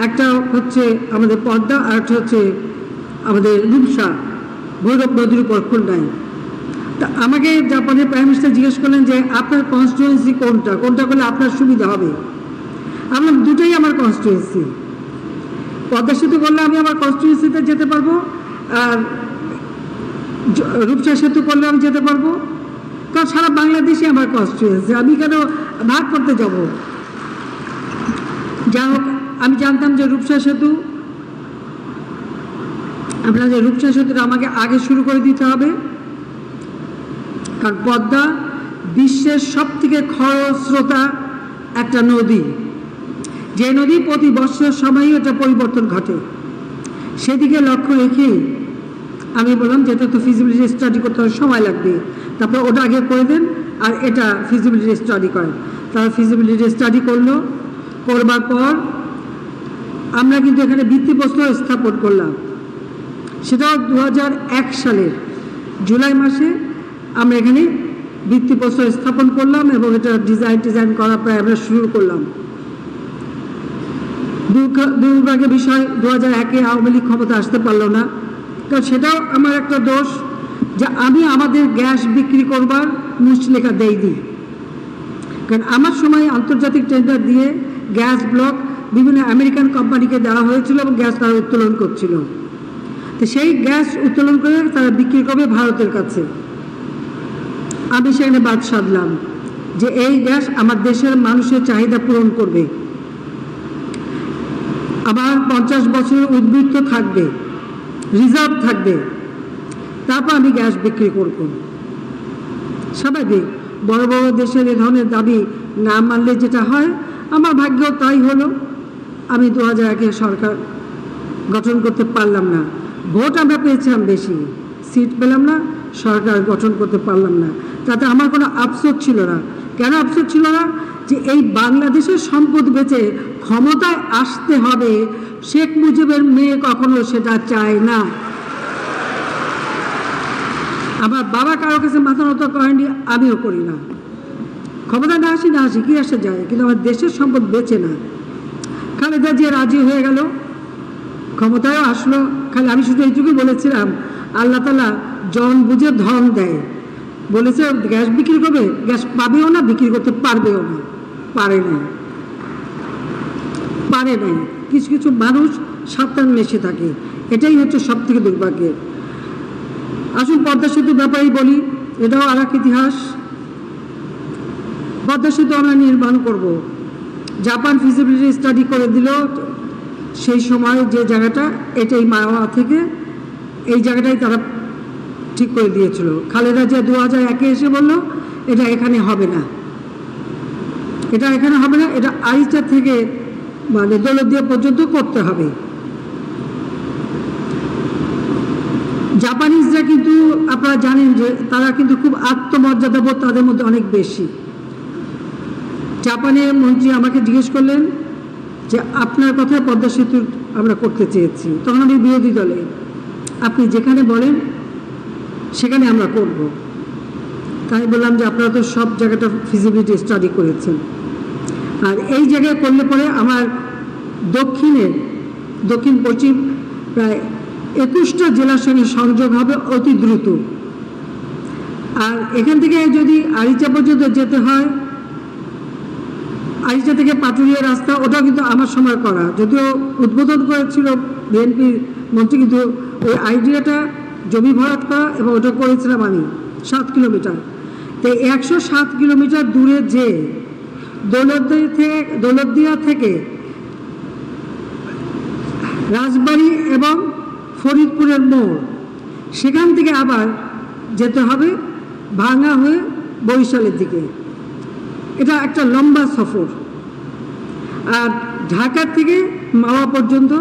একটা হচ্ছে আমাদের পদ্মা, আর একটা হচ্ছে আমাদের রূপসা, ভৈরব নদীর উপর খুলনায়। তা আমাকে জাপানের প্রাইম মিনিস্টার জিজ্ঞেস করলেন যে আপনার কনস্টিটুয়েন্সি কোনটা করলে আপনার সুবিধা হবে। আমরা দুটোই আমার কনস্টিটুয়েন্সি। পদ্মা সেতু করলে আমি আমার কনস্টিটুয়েন্সিতে যেতে পারবো, আর রূপসা সেতু করলে আমি যেতে পারবো, কারণ সারা বাংলাদেশে আমার কনস্টিটুয়েন্সি, আমি কেন ভাগ করতে যাব। যাই হোক, আমি জানতাম যে রূপসা সেতুটা আমাকে আগে শুরু করে দিতে হবে, কারণ পদ্মা বিশ্বের সবথেকে খরস্রোতা একটা নদী, যে নদী প্রতি বছর সময়ই এটা পরিবর্তন ঘটে। সেদিকে লক্ষ্য রেখেই আমি বললাম যে এটা তো ফিজিবিলিটি স্টাডি করতে হবে, সময় লাগবে, তারপর ওটা আগে করে দেন আর এটা ফিজিবিলিটি স্টাডি করেন। তারা ফিজিবিলিটি স্টাডি করবার পর আমরা কিন্তু এখানে ভিত্তিপ্রস্তর স্থাপন করলাম। সেটাও 2001 সালের জুলাই মাসে আমরা এখানে ভিত্তিপ্রস্তর স্থাপন করলাম এবং এটা ডিজাইন করা প্রায় আমরা শুরু করলাম। দুর্ভাগ্যের বিষয় 2001-এ আওয়ামী লীগ ক্ষমতা আসতে পারলো না, কারণ সেটাও আমার একটা দোষ যে আমি আমাদের গ্যাস বিক্রি করবার মুচলেখা দেইনি। কারণ আমার সময় আন্তর্জাতিক টেন্ডার দিয়ে গ্যাস ব্লক বিভিন্ন আমেরিকান কোম্পানিকে দেওয়া হয়েছিল এবং গ্যাস তারা উত্তোলন করছিল। তো সেই গ্যাস উত্তোলন করে তারা বিক্রি করবে ভারতের কাছে। আমি সেখানে বাদ সাধলাম যে এই গ্যাস আমার দেশের মানুষের চাহিদা পূরণ করবে, আবার 50 বছরের উদ্বৃত্ত থাকবে, রিজার্ভ থাকবে, তারপর আমি গ্যাস বিক্রি করব। স্বাভাবিক, বড় বড় দেশের এ ধরনের দাবি না মানলে যেটা হয়, আমার ভাগ্য তাই হলো। আমি 2001-এ সরকার গঠন করতে পারলাম না। ভোট আমরা পেয়েছিলাম বেশি, সিট পেলাম না, সরকার গঠন করতে পারলাম না। তাতে আমার কোনো আফসোস ছিল না। কেন আফসোস ছিল না? যে এই বাংলাদেশের সম্পদ বেচে ক্ষমতায় আসতে হবে, শেখ মুজিবের মেয়ে কখনো সেটা চায় না। আমার বাবা কারো কাছে মাথা নত করেনি, আমিও করি না। ক্ষমতা না আসি কি আসে যায়, কিন্তু আমার দেশের সম্পদ বেচে না। খালেদা জিয়া রাজি হয়ে গেল, ক্ষমতায়ও আসলো। খালি আমি শুধু এইটুকুই বলেছিলাম, আল্লাহ তাআলা জন বুঝে ধন দেয়। বলেছে গ্যাস বিক্রি করবে, গ্যাস পাবেও না, বিক্রি করতে পারবেও না। পারে নাই। কিছু কিছু মানুষ সাবধান মেশে থাকে, এটাই হচ্ছে সব থেকে দুর্ভাগ্যের। আসুন পদ্মা সেতুর ব্যাপারেই বলি, এটাও আর এক ইতিহাস। পদ্মা সেতু আমরা নির্মাণ করব। জাপান ফিজিবিলিটি স্টাডি করে দিল সেই সময় যে জায়গাটা, এটাই মাওয়া থেকে এই জায়গাটাই তারা ঠিক করে দিয়েছিল। খালেদা জিয়া 2001-এ এসে বলল এটা এখানে হবে না, এটা এখানে হবে না, এটা আরিচা থেকে মানে দৌলতদিয়া পর্যন্ত করতে হবে। জাপানিজরা কিন্তু আপনারা জানেন যে তারা কিন্তু খুব আত্মমর্যাদাবোধ তাদের মধ্যে অনেক বেশি। জাপানের মন্ত্রী আমাকে জিজ্ঞেস করলেন যে আপনার কথায় পদ্মা সেতু আমরা করতে চেয়েছি, তখন আমি বিরোধী দলে, আপনি যেখানে বলেন সেখানে আমরা করব। তাই বললাম যে আপনারা তো সব জায়গাটা ফিজিবিলিটি স্টাডি করেছেন, আর এই জায়গায় করলে পরে আমার দক্ষিণ পশ্চিম প্রায় 21টা জেলার সঙ্গে সংযোগ হবে অতি দ্রুত। আর এখান থেকে যদি আরিচা পর্যন্ত যেতে হয়, আরিচা থেকে পাটুরিয়া রাস্তা, ওটাও কিন্তু আমার সময় করা, যদিও উদ্বোধন করেছিল বিএনপির মন্ত্রী, কিন্তু ওই আইডিয়াটা জমি ভরাট করা এবং ওটা করেছিলাম আমি 7 কিলোমিটার। তো 107 কিলোমিটার দূরে যে দৌলতদিয়া থেকে রাজবাড়ী এবং ফরিদপুরের মোড়, সেখান থেকে আবার যেতে হবে ভাঙা হয়ে বরিশালের দিকে। এটা একটা লম্বা সফর। আর ঢাকা থেকে মাওয়া পর্যন্ত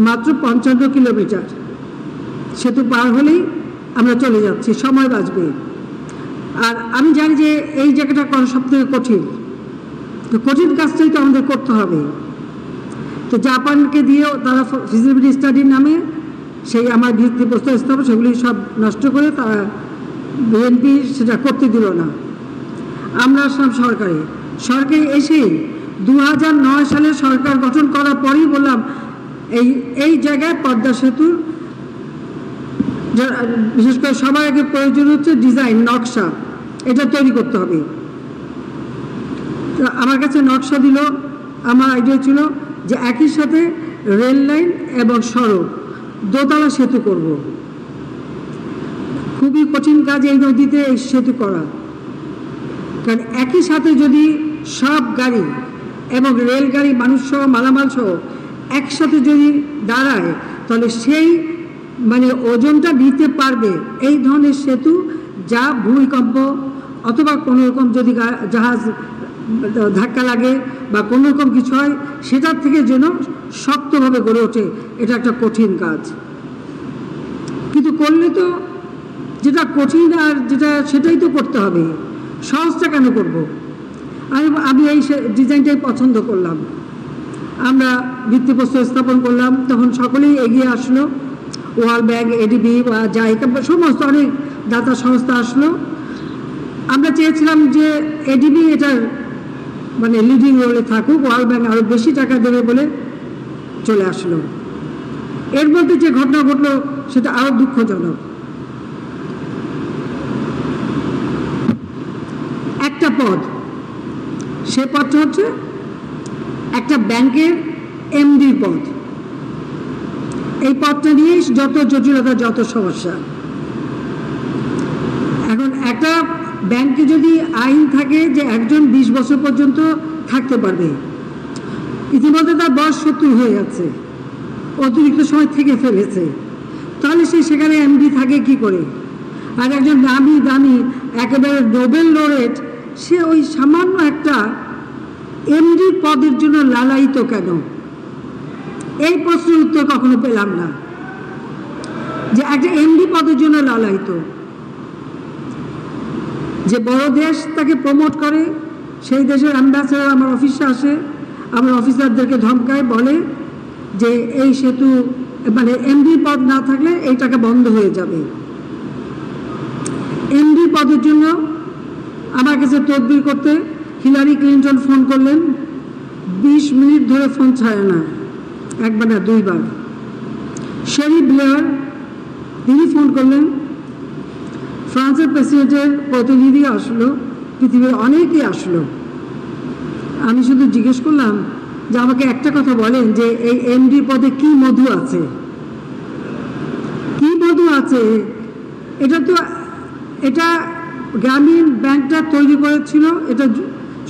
মাত্র 55 কিলোমিটার, সেতু পার হলেই আমরা চলে যাচ্ছি, সময় বাঁচবে। আর আমি জানি যে এই জায়গাটা করা সবথেকে কঠিন, তো কঠিন কাজটাই তো আমাদের করতে হবে। তো জাপানকে দিয়েও তারা ফিজিবিলিটি স্টাডির নামে সেই আমার ভিত্তিপ্রস্তর স্থাপন সেগুলি সব নষ্ট করে তারা বিএনপি সেটা করতে দিল না। আমরা আসলাম সরকারে এসেই 2009 সালে সরকার গঠন করার পরেই বললাম এই জায়গায় পদ্মা সেতুর বিশেষ করে সবার আগে প্রয়োজন হচ্ছে ডিজাইন, নকশা, এটা তৈরি করতে হবে। তো আমার কাছে নকশা দিল, আমার আইডিয়া ছিল যে একই সাথে রেল লাইন এবং সড়ক, দোতলা সেতু করব। খুবই কঠিন কাজ এই নদীতে এই সেতু করা, কারণ একই সাথে যদি সব গাড়ি এবং রেলগাড়ি মানুষসহ মালামালসহ একসাথে যদি দাঁড়ায়, তাহলে সেই মানে ওজনটা নিতে পারবে এই ধরনের সেতু, যা ভূমিকম্প অথবা কোনো রকম যদি জাহাজ ধাক্কা লাগে বা কোনো রকম কিছু হয়, সেটার থেকে যেন শক্তভাবে গড়ে ওঠে। এটা একটা কঠিন কাজ, কিন্তু করলে তো যেটা কঠিন আর সেটাই তো করতে হবে, সহজটা কেন করব? আমি এই ডিজাইনটাই পছন্দ করলাম। আমরা ভিত্তিপ্রস্তর স্থাপন করলাম, তখন সকলেই এগিয়ে আসলো, ওয়ার্ল্ড ব্যাংক, এডিবি বা জাইকা সমস্ত অনেক দাতা সংস্থা আসলো। আমরা চেয়েছিলাম যে এডিবি এটার মানে লিডিং রোলে থাকুক, ওয়ার্ল্ড ব্যাংক আরও বেশি টাকা দেবে বলে চলে আসলো। এর মধ্যে যে ঘটনা ঘটলো সেটা আরও দুঃখজনক। একটা পদ, সে পদটা হচ্ছে একটা ব্যাংকের এমডি পদ। এই পদটা নিয়ে যত জটিলতা, যত সমস্যা। এখন একটা ব্যাংকে যদি আইন থাকে যে একজন 20 বছর পর্যন্ত থাকতে পারবে, ইতিমধ্যে তার বয়স 70 হয়ে যাচ্ছে, অতিরিক্ত সময় থেকে ফেলেছে, তাহলে সে সেখানে এমডি থাকে কি করে? আর একজন দামি একেবারে নোবেল লরেট, সে ওই সামান্য একটা এমডি পদের জন্য লালায়িত কেন? এই প্রশ্নের উত্তর কখনো পেলাম না, যে একটা এমডি পদের জন্য লালায়িত। যে বড় দেশ তাকে প্রমোট করে, সেই দেশের অ্যাম্বাসেডর আমার অফিসে আসে, আমার অফিসারদেরকে ধমকায়, বলে যে এই সেতু মানে এমডি পদ না থাকলে এই টাকা বন্ধ হয়ে যাবে। এমডি পদের জন্য আমার কাছে তদবির করতে হিলারি ক্লিন্টন ফোন করলেন, 20 মিনিট ধরে ফোন ছাড়ে না, একবার না 2 বার। শেরি ব্লেয়ার তিনি ফোন করলেন, ফ্রান্সের প্রেসিডেন্টের প্রতিনিধি আসলো, পৃথিবীর অনেকেই আসলো। আমি শুধু জিজ্ঞেস করলাম যে আমাকে একটা কথা বলেন যে এই এমডি পদে কি মধু আছে, কি মধু আছে? এটা গ্রামীণ ব্যাংকটা তৈরি করেছিল, এটা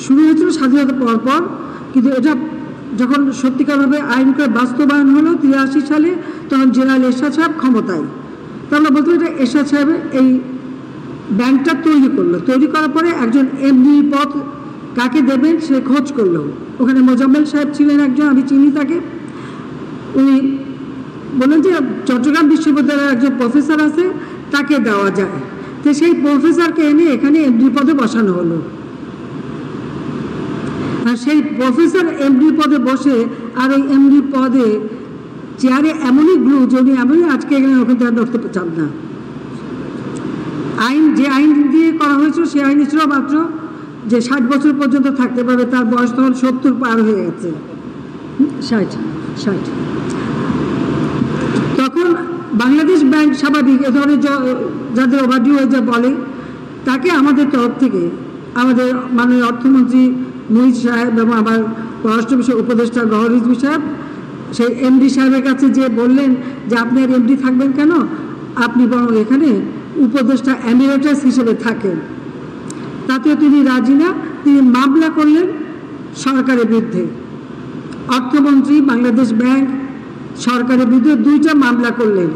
শুরু হয়েছিল স্বাধীনতা পর পর, কিন্তু এটা যখন সত্যিকারভাবে আইন করে বাস্তবায়ন হলো 83 সালে, তখন জেনারেল এরশাদ সাহেব ক্ষমতায়। তো আমরা বলতে এটা এরশাদ সাহেবের এই ব্যাংকটা তৈরি করলো। তৈরি করার পরে একজন এমডি পদ কাকে দেবেন সে খোঁজ করলো। ওখানে মোজাম্মেল সাহেব ছিলেন একজন, আমি চিনি তাকে। উনি বললেন যে চট্টগ্রাম বিশ্ববিদ্যালয়ের একজন প্রফেসর আছে, তাকে দেওয়া যায়। তো সেই প্রফেসরকে এনে এখানে এমডি পদে বসানো হলো। আর সেই প্রফেসর এমডি পদে বসে আর ওই এমডি পদে চেয়ারে এমনই গ্লু যে উনি এমনই আজকে এখানে ওখান থেকে নড়তে চান না। আইন যে আইন দিয়ে করা হয়েছিল সেই আইন ছিল মাত্র যে 60 বছর পর্যন্ত থাকতে পারবে, তার বয়স তখন 70 পার হয়ে গেছে, 60। তখন বাংলাদেশ ব্যাংক স্বাভাবিক এ ধরনের যাদের ওভারডিউ হয়ে যা বলে, তাকে আমাদের তরফ থেকে আমাদের মাননীয় অর্থমন্ত্রী মুহিত সাহেব এবং আমার পররাষ্ট্র বিষয় উপদেষ্টা গওহর রিজভী সাহেব সেই এমডি সাহেবের কাছে যে বললেন যে আপনি আর এমডি থাকবেন কেন, আপনি বরং এখানে উপদেষ্টা এমিরেটাস হিসেবে থাকেন। তাতেও তিনি রাজি না, তিনি মামলা করলেন সরকারের বিরুদ্ধে। অর্থমন্ত্রী, বাংলাদেশ ব্যাংক, সরকারের বিরুদ্ধে 2টা মামলা করলেন।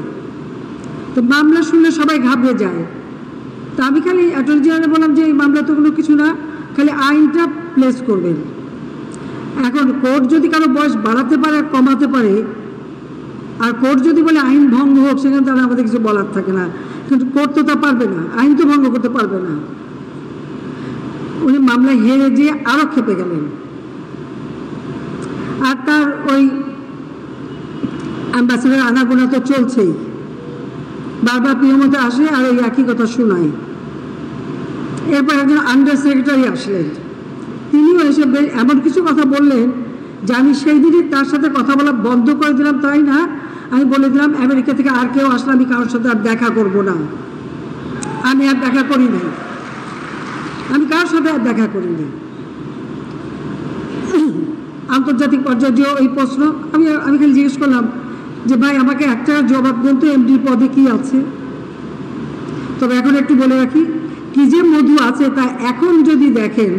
তো মামলা শুনলে সবাই ঘাবড়ে যায়। তা আমি খালি অ্যাটর্নি জেনারেল বললাম যে এই মামলা তো কোনো কিছু না, খালি আইনটা প্লেস করবেন। এখন কোর্ট যদি কারো বয়স বাড়াতে পারে আর কমাতে পারে, আর কোর্ট যদি বলে আইন ভঙ্গ হোক, সেখানে তারা আমাদের কিছু বলার থাকে না। কিন্তু কোর্ট তো তা পারবে না, আইন তো ভঙ্গ করতে পারবে না। উনি মামলায় হেরে যেয়ে আরো খেপে গেলেন। আর তার ওই অ্যাম্বাসেডার আনাগোনা তো চলছেই, বারবার পিএমওতে আসে আর ওই একই কথা শোনায়। এরপর একজন আন্ডার সেক্রেটারি আসলেন, তিনিও এসে এমন কিছু কথা বললেন যে আমি সেই দিনই তার সাথে কথা বলা বন্ধ করে দিলাম। তাই না, আমি বলে দিলাম আমেরিকা থেকে আর কেউ আসলে আমি কারোর সাথে আর দেখা করব না। আমি আর দেখা করি নাই, আমি কারোর সাথে আর দেখা করিনি। আন্তর্জাতিক পর্যায়ে ওই প্রশ্ন আমি খালি জিজ্ঞেস করলাম যে ভাই আমাকে একটা জবাব দেন তো, এমডি পদে কি আছে? তবে এখন একটু বলে রাখি, কি যে মধু আছে তা এখন যদি দেখেন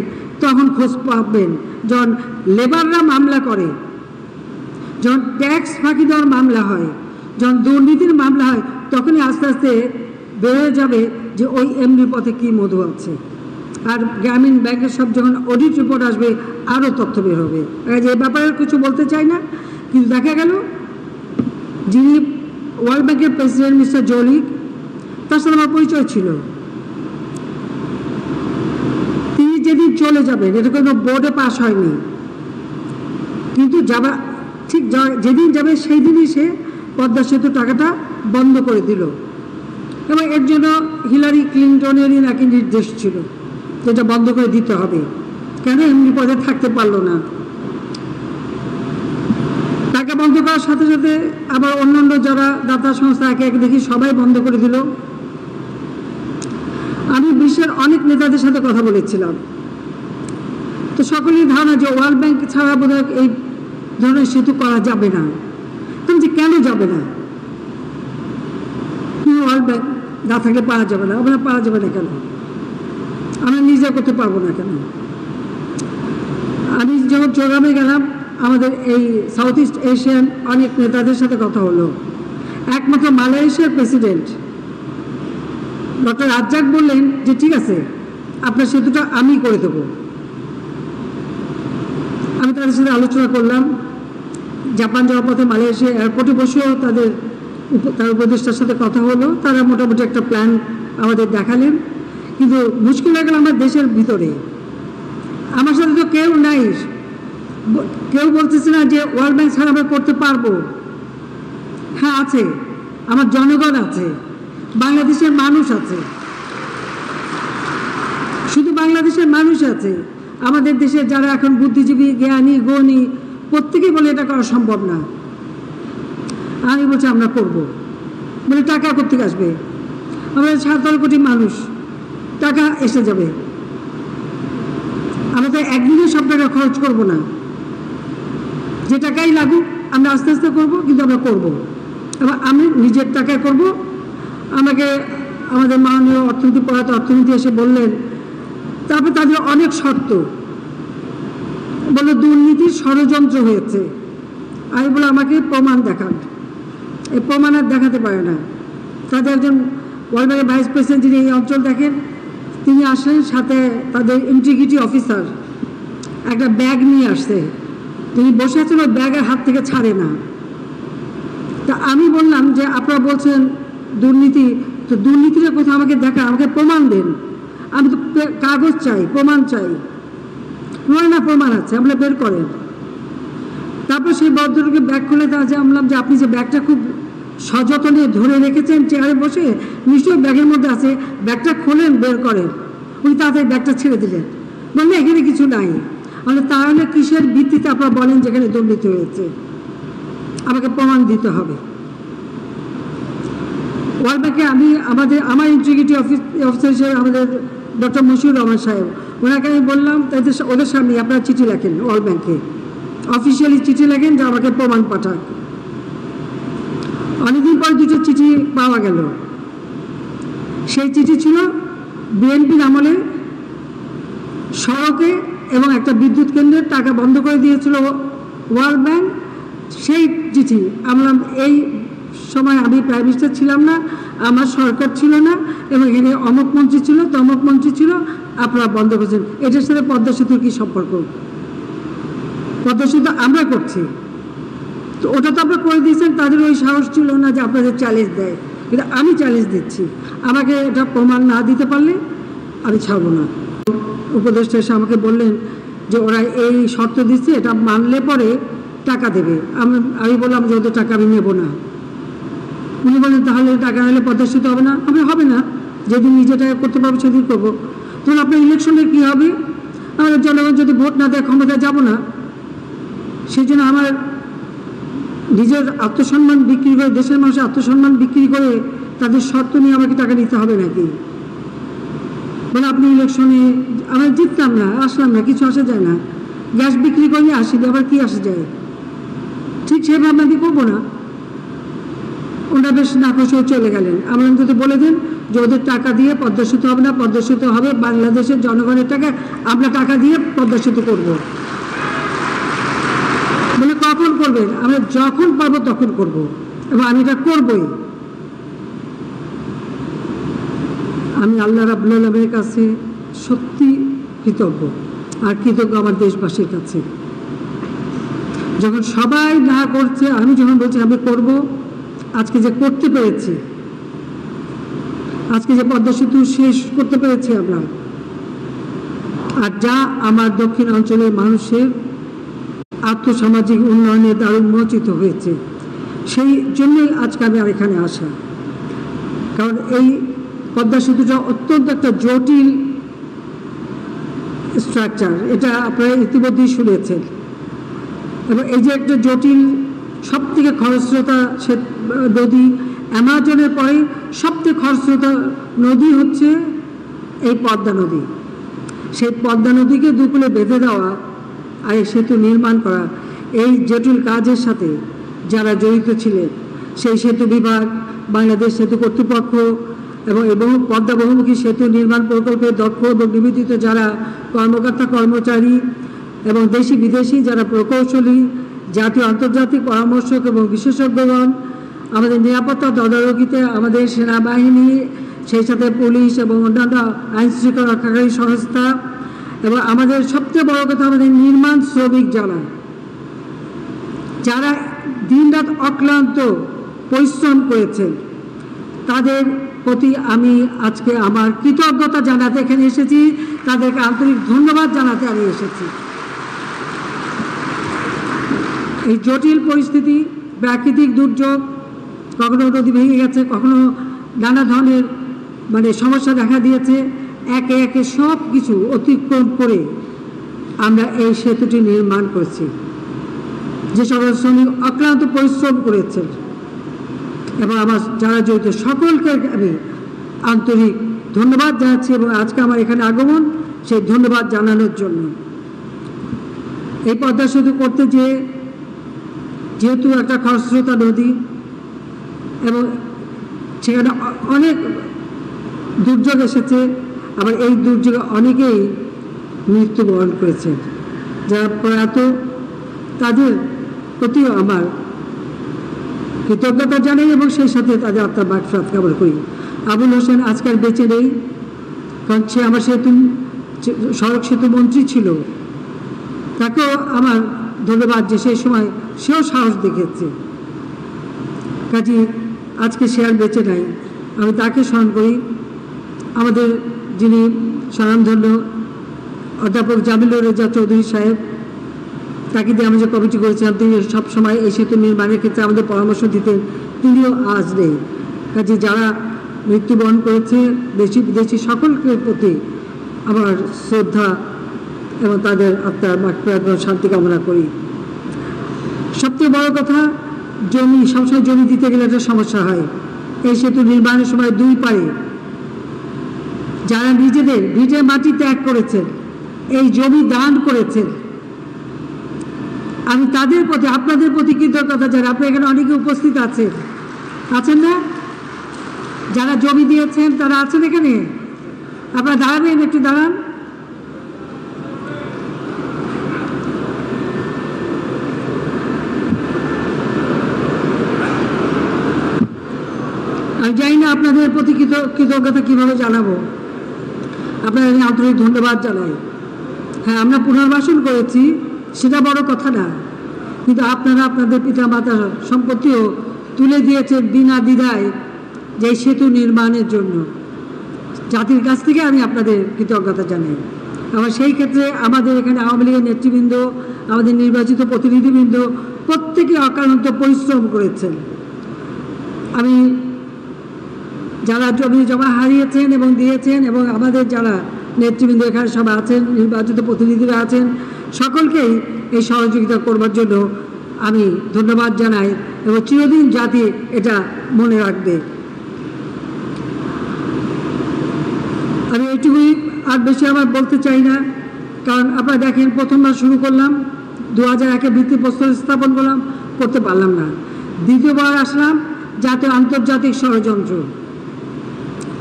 তখন খোঁজ পাবেন। যখন লেবাররা মামলা করে, যখন ট্যাক্স ফাঁকি দেওয়ার মামলা হয়, যখন দুর্নীতির মামলা হয়, তখনই আস্তে আস্তে বেরোয় যাবে যে ওই এমডি পদে কি মধু আছে। আর গ্রামীণ ব্যাংকের সব যখন অডিট রিপোর্ট আসবে আরও তথ্য বের হবে। এই ব্যাপারে কিছু বলতে চাই না, কিন্তু দেখা গেল যিনি ওয়ার্ল্ড ব্যাংকের প্রেসিডেন্ট মিস্টার জলিক, তার সাথে আমার পরিচয় ছিল। তিনি যেদিন চলে যাবেন, এটা কোনো বোর্ডে পাস হয়নি, কিন্তু যাবা ঠিক যেদিন যাবে সেই দিনই সে পদ্মা সেতু টাকাটা বন্ধ করে দিল। এবং এর জন্য হিলারি ক্লিন্টনেরই নাকি নির্দেশ ছিল যেটা বন্ধ করে দিতে হবে। কেন এমনি পদে থাকতে পারলো না? টাকা বন্ধ করার সাথে সাথে আবার অন্যান্য যারা দাতা সংস্থা একে একে দেখি সবাই বন্ধ করে দিল। আমি বিশ্বের অনেক নেতাদের সাথে কথা বলেছিলাম, তো সকলেই ধারণা যে ওয়ার্ল্ড ব্যাংক ছাড়া বোধহয় এই ধরনের সেতু করা যাবে না। যে কেন যাবে না? ওয়ার্ল্ড ব্যাংক না থাকলে পারা যাবে না, আমরা পারা যাবে না কেন? আমরা নিজে করতে পারবো না কেন? আমি যখন চট্টগ্রামে গেলাম, আমাদের এই সাউথ ইস্ট এশিয়ান অনেক নেতাদের সাথে কথা হলো। একমাত্র মালয়েশিয়ার প্রেসিডেন্ট ডক্টর রাজ্জাক বললেন যে ঠিক আছে, আপনার সেতুটা আমি করে দেব। আমি তাদের সাথে আলোচনা করলাম, জাপান যাওয়ার পথে মালয়েশিয়া এয়ারপোর্টে বসেও তার উপদেষ্টার সাথে কথা হলো। তারা মোটামুটি একটা প্ল্যান আমাদের দেখালেন, কিন্তু মুশকিল হয়ে গেল আমার দেশের ভিতরে। আমার সাথে তো কেউ নাই, কেউ বলতেছে না যে ওয়ার্ল্ড ব্যাংক ছাড়া আমরা করতে পারবো। হ্যাঁ আছে, আমার জনগণ আছে, বাংলাদেশের মানুষ আছে, শুধু বাংলাদেশের মানুষ আছে। আমাদের দেশে যারা এখন বুদ্ধিজীবী, জ্ঞানী, গণী, প্রত্যেকেই বলে এটা করা সম্ভব না। আমি বলছি আমরা করব। বলে টাকা কোথেকে আসবে? আমরা 17 কোটি মানুষ, টাকা এসে যাবে। আমরা তো একদিনে সব টাকা খরচ করবো না, যে টাকাই লাগুক আমরা আস্তে আস্তে করবো, কিন্তু আমরা করবো। এবার আমি নিজের টাকায় করব। আমাকে আমাদের মাননীয় অর্থনীতি পড়াতে অর্থনীতি এসে বললেন, তারপর তাদের অনেক শর্ত বলে দুর্নীতির ষড়যন্ত্র হয়েছে। আমি বলে আমাকে প্রমাণ দেখান। এই প্রমাণ আর দেখাতে পারে না। তাদের একজন ওয়ার্ল্ড ব্যাংকের ভাইস প্রেসিডেন্ট যিনি এই অঞ্চল দেখেন, তিনি আসলেন, সাথে তাদের ইন্টিগ্রিটি অফিসার একটা ব্যাগ নিয়ে আসছে। তিনি বসে আছেন, ওই ব্যাগের হাত থেকে ছাড়ে না। তা আমি বললাম যে আপনারা বলছেন দুর্নীতি, তো দুর্নীতির কথা আমাকে দেখা, আমাকে প্রমাণ দেন। আমি তো কাগজ চাই, প্রমাণ চাই। না প্রমাণ আছে, আমরা বের করেন। তারপর সেই ভদ্রলোকে ব্যাগ খুলে দেওয়া যে বললাম যে আপনি যে ব্যাগটা খুব সযত্নে ধরে রেখেছেন চেয়ারে বসে, নিশ্চয়ই ব্যাগের মধ্যে আছে, ব্যাগটা খোলেন, বের করেন। উনি তাড়াতাড়ি ব্যাগটা ছেড়ে দিলেন, বললেন এখানে কিছু নাই। মানে তাহলে কিসের ভিত্তিতে আপনারা বলেন যেখানে দুর্নীতি হয়েছে? আমাকে প্রমাণ দিতে হবে। ওয়ার্ল্ড ব্যাংকে আমার ইন্টিগ্রিটি অফিসার হিসেবে আমাদের ডক্টর মশিউর রহমান সাহেব, ওনাকে আমি বললাম ওদের সামনে আপনারা চিঠি লেখেন, ওয়ার্ল্ড ব্যাংকে অফিসিয়ালি চিঠি লেখেন যে আমাকে প্রমাণ পাঠান। অনেকদিন পর দুটো চিঠি পাওয়া গেল। সেই চিঠি ছিল বিএনপির আমলে সড়কে এবং একটা বিদ্যুৎ কেন্দ্রের টাকা বন্ধ করে দিয়েছিল ওয়ার্ল্ড ব্যাংক। সেই চিঠি আমরা এই সময় আমি প্রাইম মিনিস্টার ছিলাম না, আমার সরকার ছিল না, এবং এখানে অমুক মন্ত্রী ছিল, তমুক মন্ত্রী ছিল, আপনারা বন্ধ করেছেন। এটার সাথে পদ্মা সেতুর কী সম্পর্ক? পদ্মা সেতু আমরা করছি, তো ওটা তো আপনারা করে দিয়েছেন। তাদের ওই সাহস ছিল না যে আপনাদের চ্যালেঞ্জ দেয়, কিন্তু আমি চ্যালেঞ্জ দিচ্ছি। আমাকে এটা প্রমাণ না দিতে পারলে আমি ছাড়ব না। উপদেষ্টা এসে আমাকে বললেন যে ওরা এই শর্ত দিচ্ছে, এটা মানলে পরে টাকা দেবে। আমি বললাম যে ওদের টাকা আমি নেব না। উনি বললেন তাহলে টাকা নিলে পদ্মা সেতু হবে না। হবে না, যেদিন নিজে টাকা করতে পারবো সেদিন করবো। তখন আপনার ইলেকশনের কী হবে? আমাদের জনগণ যদি ভোট না দেয় ক্ষমতায় যাব না। সেই জন্য আমার নিজের আত্মসম্মান বিক্রি করে, দেশের মানুষের আত্মসম্মান বিক্রি করে তাদের শর্ত নিয়ে আমাকে টাকা নিতে হবে নাকি? বলে আপনি ইলেকশনে আমরা জিততাম না, আসলাম না, কিছু আসা যায় না, গ্যাস বিক্রি করলে আসিনি, আবার কি আসা যায়? ঠিক সেভাবে আমি করবো না। ওনারা বেশ নাকশ হয়ে চলে গেলেন। আমরা যদি বলে দেন যে ওদের টাকা দিয়ে পদ্মা সেতু হবে না, পদ্মা সেতু হবে বাংলাদেশের জনগণের টাকা, আমরা টাকা দিয়ে পদ্মা সেতু করবো। বলে কখন করবেন? আমরা যখন পারবো তখন করব, এবং আমি এটা করবই। আমি আল্লাহ রাব্বুল আলামিনের কাছে সত্যি কৃতজ্ঞ, আর কৃতজ্ঞ আমার দেশবাসীর কাছে। যখন সবাই না করছে, আমি যখন বলছি আমি করব, আজকে যে করতে পেরেছি, আজকে যে পদ্মা সেতু শেষ করতে পেরেছি আমরা, আর যা আমার দক্ষিণ অঞ্চলের মানুষের আর্থসামাজিক উন্নয়নে দারুণ উন্মোচিত হয়েছে, সেই জন্যই আজকে আমি আর এখানে আসা। কারণ এই পদ্মা সেতুটা অত্যন্ত একটা জটিল স্ট্রাকচার, এটা আপনারা ইতিমধ্যেই শুনেছেন। এবং এই যে একটা জটিল, সব থেকে খরস্রোতা নদী, অ্যামাজনের পরে সবথেকে খরস্রোতা নদী হচ্ছে এই পদ্মা নদী। সেই পদ্মা নদীকে দুকুলে বেঁধে দেওয়া আর এই সেতু নির্মাণ করা, এই জটিল কাজের সাথে যারা জড়িত ছিলেন, সেই সেতু বিভাগ, বাংলাদেশ সেতু কর্তৃপক্ষ এবং পদ্মা বহুমুখী সেতু নির্মাণ প্রকল্পে দক্ষ এবং নিবেদিত যারা কর্মকর্তা কর্মচারী এবং দেশি বিদেশি যারা প্রকৌশলী, জাতীয় আন্তর্জাতিক পরামর্শক এবং বিশেষজ্ঞগণ, আমাদের নিরাপত্তা তদারকিতে আমাদের সেনাবাহিনী, সেই সাথে পুলিশ এবং অন্যান্য আইন শৃঙ্খলা রক্ষাকারী সংস্থা, এবং আমাদের সবচেয়ে বড় কথা আমাদের নির্মাণ শ্রমিক যারা দিনরাত অক্লান্ত পরিশ্রম করেছেন, তাদের প্রতি আমি আজকে আমার কৃতজ্ঞতা জানাতে এখানে এসেছি, তাদেরকে আন্তরিক ধন্যবাদ জানাতে আমি এসেছি। এই জটিল পরিস্থিতি, প্রাকৃতিক দুর্যোগ, কখনো নদী ভেঙে গেছে, কখনো নানা ধরনের সমস্যা দেখা দিয়েছে, একে একে সব কিছু অতিক্রম করে আমরা এই সেতুটি নির্মাণ করেছি। যে সকল শ্রমিক অক্লান্ত পরিশ্রম করেছেন এবং আমার যারা জড়িত সকলকে আমি আন্তরিক ধন্যবাদ জানাচ্ছি, এবং আজকে আমার এখানে আগমন সেই ধন্যবাদ জানানোর জন্য। এই পদ্মা সেতু করতে যেহেতু একটা খরস্রোতা নদী এবং সেখানে অনেক দুর্যোগ এসেছে, আবার এই দুর্যোগে অনেকেই মৃত্যুবরণ করেছে, যারা প্রয়াত তাদের প্রতিও আমার কৃতজ্ঞতা জানাই এবং সেই সাথে তাদের আত্মার মাগফিরাত কামনা করি। আবুল হোসেন আজকাল বেঁচে নেই, কারণ সে আমার সড়ক সেতু মন্ত্রী ছিল। তাকেও আমার ধন্যবাদ যে সেই সময় সেও সাহস দেখেছে। কাজে আজকে সে আর বেঁচে নাই, আমি তাকে স্মরণ করি। আমাদের যিনি স্বনামধন্য অধ্যাপক জামিলুর রেজা চৌধুরী সাহেব, তাকে দিয়ে আমি যে কমিটি করেছিলাম, তিনি সবসময় এই সেতু নির্মাণের ক্ষেত্রে আমাদের পরামর্শ দিতেন, তিনিও আজ নেই। কাজে যারা মৃত্যুবরণ করেছে দেশি বিদেশি সকলকে প্রতি আমার শ্রদ্ধা এবং তাদের আত্মার মাগফিরাত এবং শান্তি কামনা করি। সবচেয়ে বড় কথা, জমি সবসময় জমি দিতে গেলে একটা সমস্যা হয়। এই সেতু নির্মাণের সময় দুই পারে যারা নিজেদের ভিটে মাটি ত্যাগ করেছেন, এই জমি দান করেছেন, আমি তাদের প্রতি আপনাদের প্রতি কৃতজ্ঞতা জানাই। আপনি এখানে অনেকে উপস্থিত আছেন না? যারা জমি দিয়েছেন তারা আছেন এখানে? আপনারা দাঁড়াবেন, একটু দাঁড়ান। আমি জানি না আপনাদের প্রতি কৃতজ্ঞতা কীভাবে জানাবো। আপনাদের আন্তরিক ধন্যবাদ জানাই। হ্যাঁ, আমরা পুনর্বাসন করেছি, সেটা বড় কথা না, কিন্তু আপনারা আপনাদের পিতা মাতার সম্পত্তিও তুলে দিয়েছেন বিনা দ্বিধায় যে সেতু নির্মাণের জন্য। জাতির কাছ থেকে আমি আপনাদের কৃতজ্ঞতা জানাই। আমার সেই ক্ষেত্রে আমাদের এখানে আওয়ামী লীগের নেতৃবৃন্দ, আমাদের নির্বাচিত প্রতিনিধিবৃন্দ প্রত্যেকে অক্লান্ত পরিশ্রম করেছেন। আমি যারা জমি জমা হারিয়েছেন এবং দিয়েছেন এবং আমাদের যারা নেতৃবৃন্দ এখানে সব আছেন, নির্বাচিত প্রতিনিধিরা আছেন, সকলকেই এই সহযোগিতা করবার জন্য আমি ধন্যবাদ জানাই এবং চিরদিন জাতি এটা মনে রাখবে। আমি এইটুকুই, আর বেশি আমার বলতে চাই না, কারণ আপনারা দেখেন প্রথমবার শুরু করলাম, 2001-এ ভিত্তিপ্রস্তর স্থাপন করতে পারলাম না। দ্বিতীয়বার আসলাম জাতীয় আন্তর্জাতিক ষড়যন্ত্র।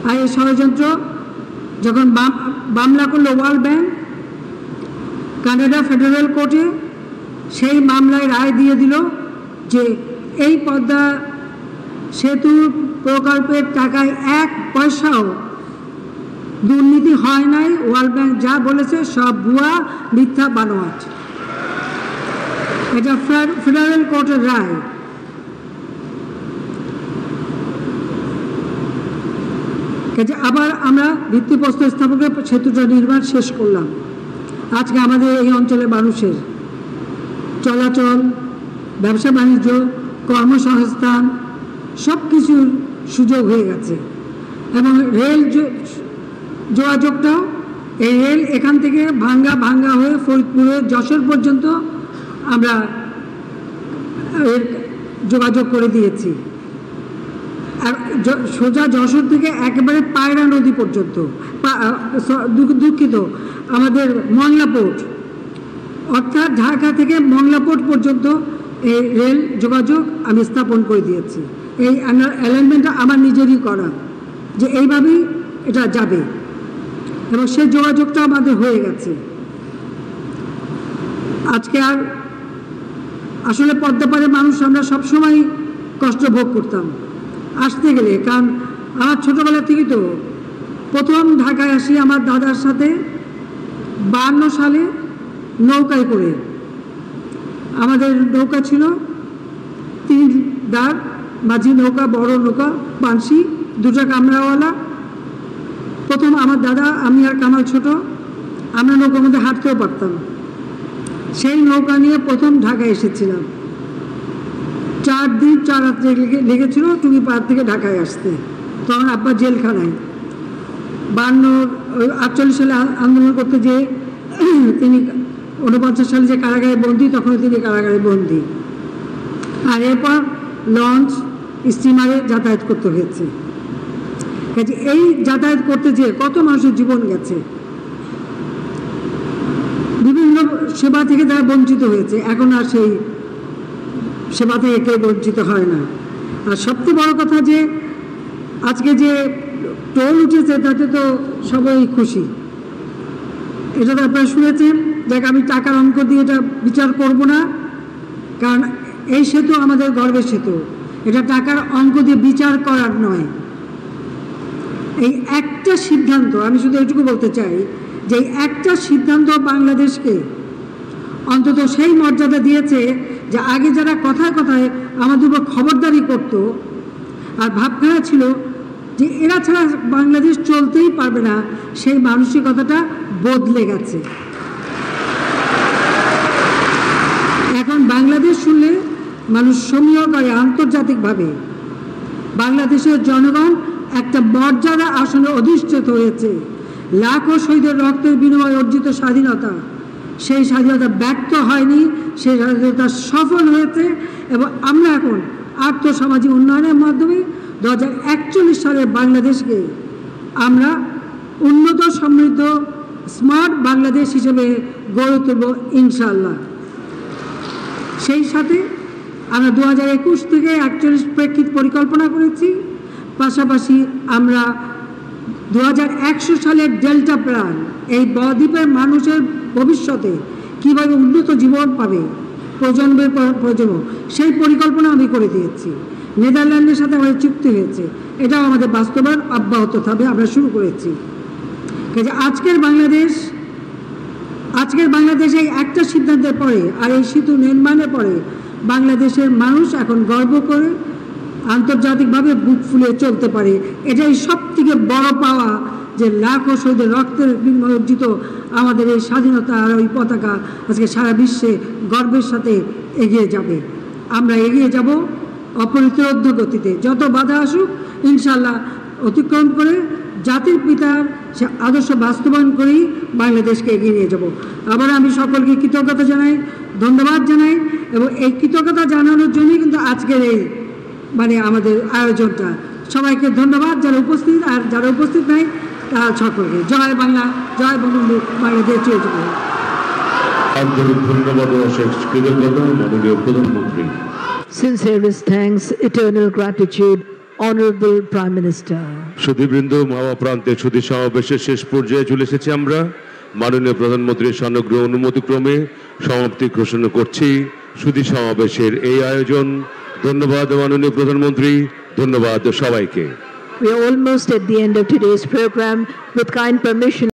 আর এই ষড়যন্ত্র যখন মামলা করলো ওয়ার্ল্ড ব্যাংক কানাডা ফেডারেল কোর্টে, সেই মামলায় রায় দিয়ে দিল যে এই পদ্মা সেতু প্রকল্পের টাকায় 1 পয়সাও দুর্নীতি হয় নাই। ওয়ার্ল্ড ব্যাংক যা বলেছে সব ভুয়া, মিথ্যা, বানোয়াট। এটা ফেডারেল কোর্টের রায়। আবার আমরা ভিত্তিপ্রস্তর স্থাপনের সেতুটা নির্মাণ শেষ করলাম। আজকে আমাদের এই অঞ্চলের মানুষের চলাচল, ব্যবসা বাণিজ্য, কর্মসংস্থান সব কিছুর সুযোগ হয়ে গেছে। এবং রেল যোগাযোগটাও, এই রেল এখান থেকে ভাঙ্গা হয়ে ফরিদপুরে যশোর পর্যন্ত আমরা এর যোগাযোগ করে দিয়েছি। আর সোজা যশোর থেকে একেবারে পায়রা নদী পর্যন্ত, দুঃখিত, আমাদের মংলা পোর্ট, অর্থাৎ ঢাকা থেকে মংলা পোর্ট পর্যন্ত এই রেল যোগাযোগ আমি স্থাপন করে দিয়েছি। এই অ্যালাইনমেন্টটা আমার নিজেরই করা, যে এইভাবেই এটা যাবে, এবং সেই যোগাযোগটা আমাদের হয়ে গেছে। আজকে আর আসলে পদ্মাপাড়ের মানুষ আমরা সবসময় কষ্ট ভোগ করতাম আসতে গেলে, কারণ আমার ছোটোবেলা থেকেই তো প্রথম ঢাকায় আসি আমার দাদার সাথে 52 সালে নৌকায় করে। আমাদের নৌকা ছিল 3 দাঁড়, মাঝি নৌকা, বড় নৌকা, বাঁশি, 2টা কামরাওয়ালা। প্রথম আমার দাদা, আমি আর কামাল ছোট, আমরা নৌকার মধ্যে হাঁটতেও পারতাম। সেই নৌকা নিয়ে প্রথম ঢাকায় এসেছিলাম। 4 দিন 4 রাত লেগেছিল টুঙ্গিপাড়ার থেকে ঢাকায় আসতে। তখন আব্বা জেলখানায় 48 সালে আন্দোলন করতে যেয়ে তিনি 49 সালে যে কারাগারে বন্দী, তখন তিনি কারাগারে বন্দী। আর এরপর লঞ্চ, স্টিমারে যাতায়াত করতে হয়েছে। কাজে এই যাতায়াত করতে যেয়ে কত মানুষের জীবন গেছে, বিভিন্ন সেবা থেকে তারা বঞ্চিত হয়েছে। এখন আর সেই সেবা থেকে কেউ বঞ্চিত হয় না। আর সবচেয়ে বড় কথা যে আজকে যে টোল উঠেছে তাতে তো সবাই খুশি। এটা তো আপনারা শুনেছেন দেখ আমি টাকার অঙ্ক দিয়ে এটা বিচার করব না, কারণ এই সেতু আমাদের গর্বের সেতু, এটা টাকার অঙ্ক দিয়ে বিচার করার নয়। এই একটা সিদ্ধান্ত, আমি শুধু এটুকু বলতে চাই যে একটা সিদ্ধান্ত বাংলাদেশকে অন্তত সেই মর্যাদা দিয়েছে যে আগে যারা কথায় কথায় আমাদের উপর খবরদারি করত আর ভাবখানা ছিল যে এরা ছাড়া বাংলাদেশ চলতেই পারবে না, সেই মানসিকতাটা বদলে গেছে। এখন বাংলাদেশ শুনলে মানুষ সমীহ করে আন্তর্জাতিকভাবে। বাংলাদেশের জনগণ একটা মর্যাদা আসনে অধিষ্ঠিত হয়েছে। লাখো শহীদের রক্তের বিনিময়ে অর্জিত স্বাধীনতা, সেই স্বাধীনতা ব্যর্থ হয়নি, সেই স্বাধীনতা সফল হয়েছে। এবং আমরা এখন আর্থসামাজিক উন্নয়নের মাধ্যমে 2041 সালের বাংলাদেশকে আমরা উন্নত সমৃদ্ধ স্মার্ট বাংলাদেশ হিসেবে গড়ে তুলব ইনশাআল্লাহ। সেই সাথে আমরা 2021 থেকে 41 প্রেক্ষিত পরিকল্পনা করেছি। পাশাপাশি আমরা 2100 সালের ডেল্টা প্ল্যান, এই বদ্বীপের মানুষের ভবিষ্যতে কীভাবে উন্নত জীবন পাবে প্রজন্মের পর প্রজন্ম, সেই পরিকল্পনা আমি করে দিয়েছি। নেদারল্যান্ডের সাথে আমাদের চুক্তি হয়েছে, এটাও আমাদের বাস্তবায়ন অব্যাহত থাকবে, আমরা শুরু করেছি। কাজে আজকের বাংলাদেশ এই একটা সিদ্ধান্তের পরে আর এই সেতু নির্মাণের পরে বাংলাদেশের মানুষ এখন গর্ব করে আন্তর্জাতিকভাবে বুক ফুলিয়ে চলতে পারে। এটাই সব থেকে বড় পাওয়া যে লাখো শহীদের রক্তের বিনিময়ে অর্জিত আমাদের এই স্বাধীনতা আর ওই পতাকা আজকে সারা বিশ্বে গর্বের সাথে এগিয়ে যাবে। আমরা এগিয়ে যাব অপরিতরোধ্য গতিতে, যত বাধা আসুক ইনশাআল্লাহ অতিক্রম করে জাতির পিতার সে আদর্শ বাস্তবায়ন করেই বাংলাদেশকে এগিয়ে নিয়ে যাব। আবার আমি সকলকে কৃতজ্ঞতা জানাই, ধন্যবাদ জানাই, এবং এই কৃতজ্ঞতা জানানোর জন্যই কিন্তু আজকের এই আমাদের আয়োজনটা। সবাইকে ধন্যবাদ যারা উপস্থিত, আর যারা উপস্থিত নাই তারা সকলকে জয় বাংলা, জয় বঙ্গবন্ধু, বাংলাদেশ জয় জয়। আন্তরিক ধন্যবাদ ও অশেষ কৃতজ্ঞতা মাননীয় প্রধানমন্ত্রী। Sincerest thanks, eternal gratitude, Honorable Prime Minister. সুধীবৃন্দ, মাওয়া প্রান্তে সুধী সমাবেশের শেষ পর্যায়ে চলে এসেছি আমরা। মাননীয় প্রধানমন্ত্রীর সানুগ্রহ অনুমতিক্রমে সমাপ্তি ঘোষণা করছি সুধী সমাবেশের এই আয়োজন। ধন্যবাদ মাননীয় প্রধানমন্ত্রী, ধন্যবাদ সবাইকে। We are almost at the end of today's program. With kind permission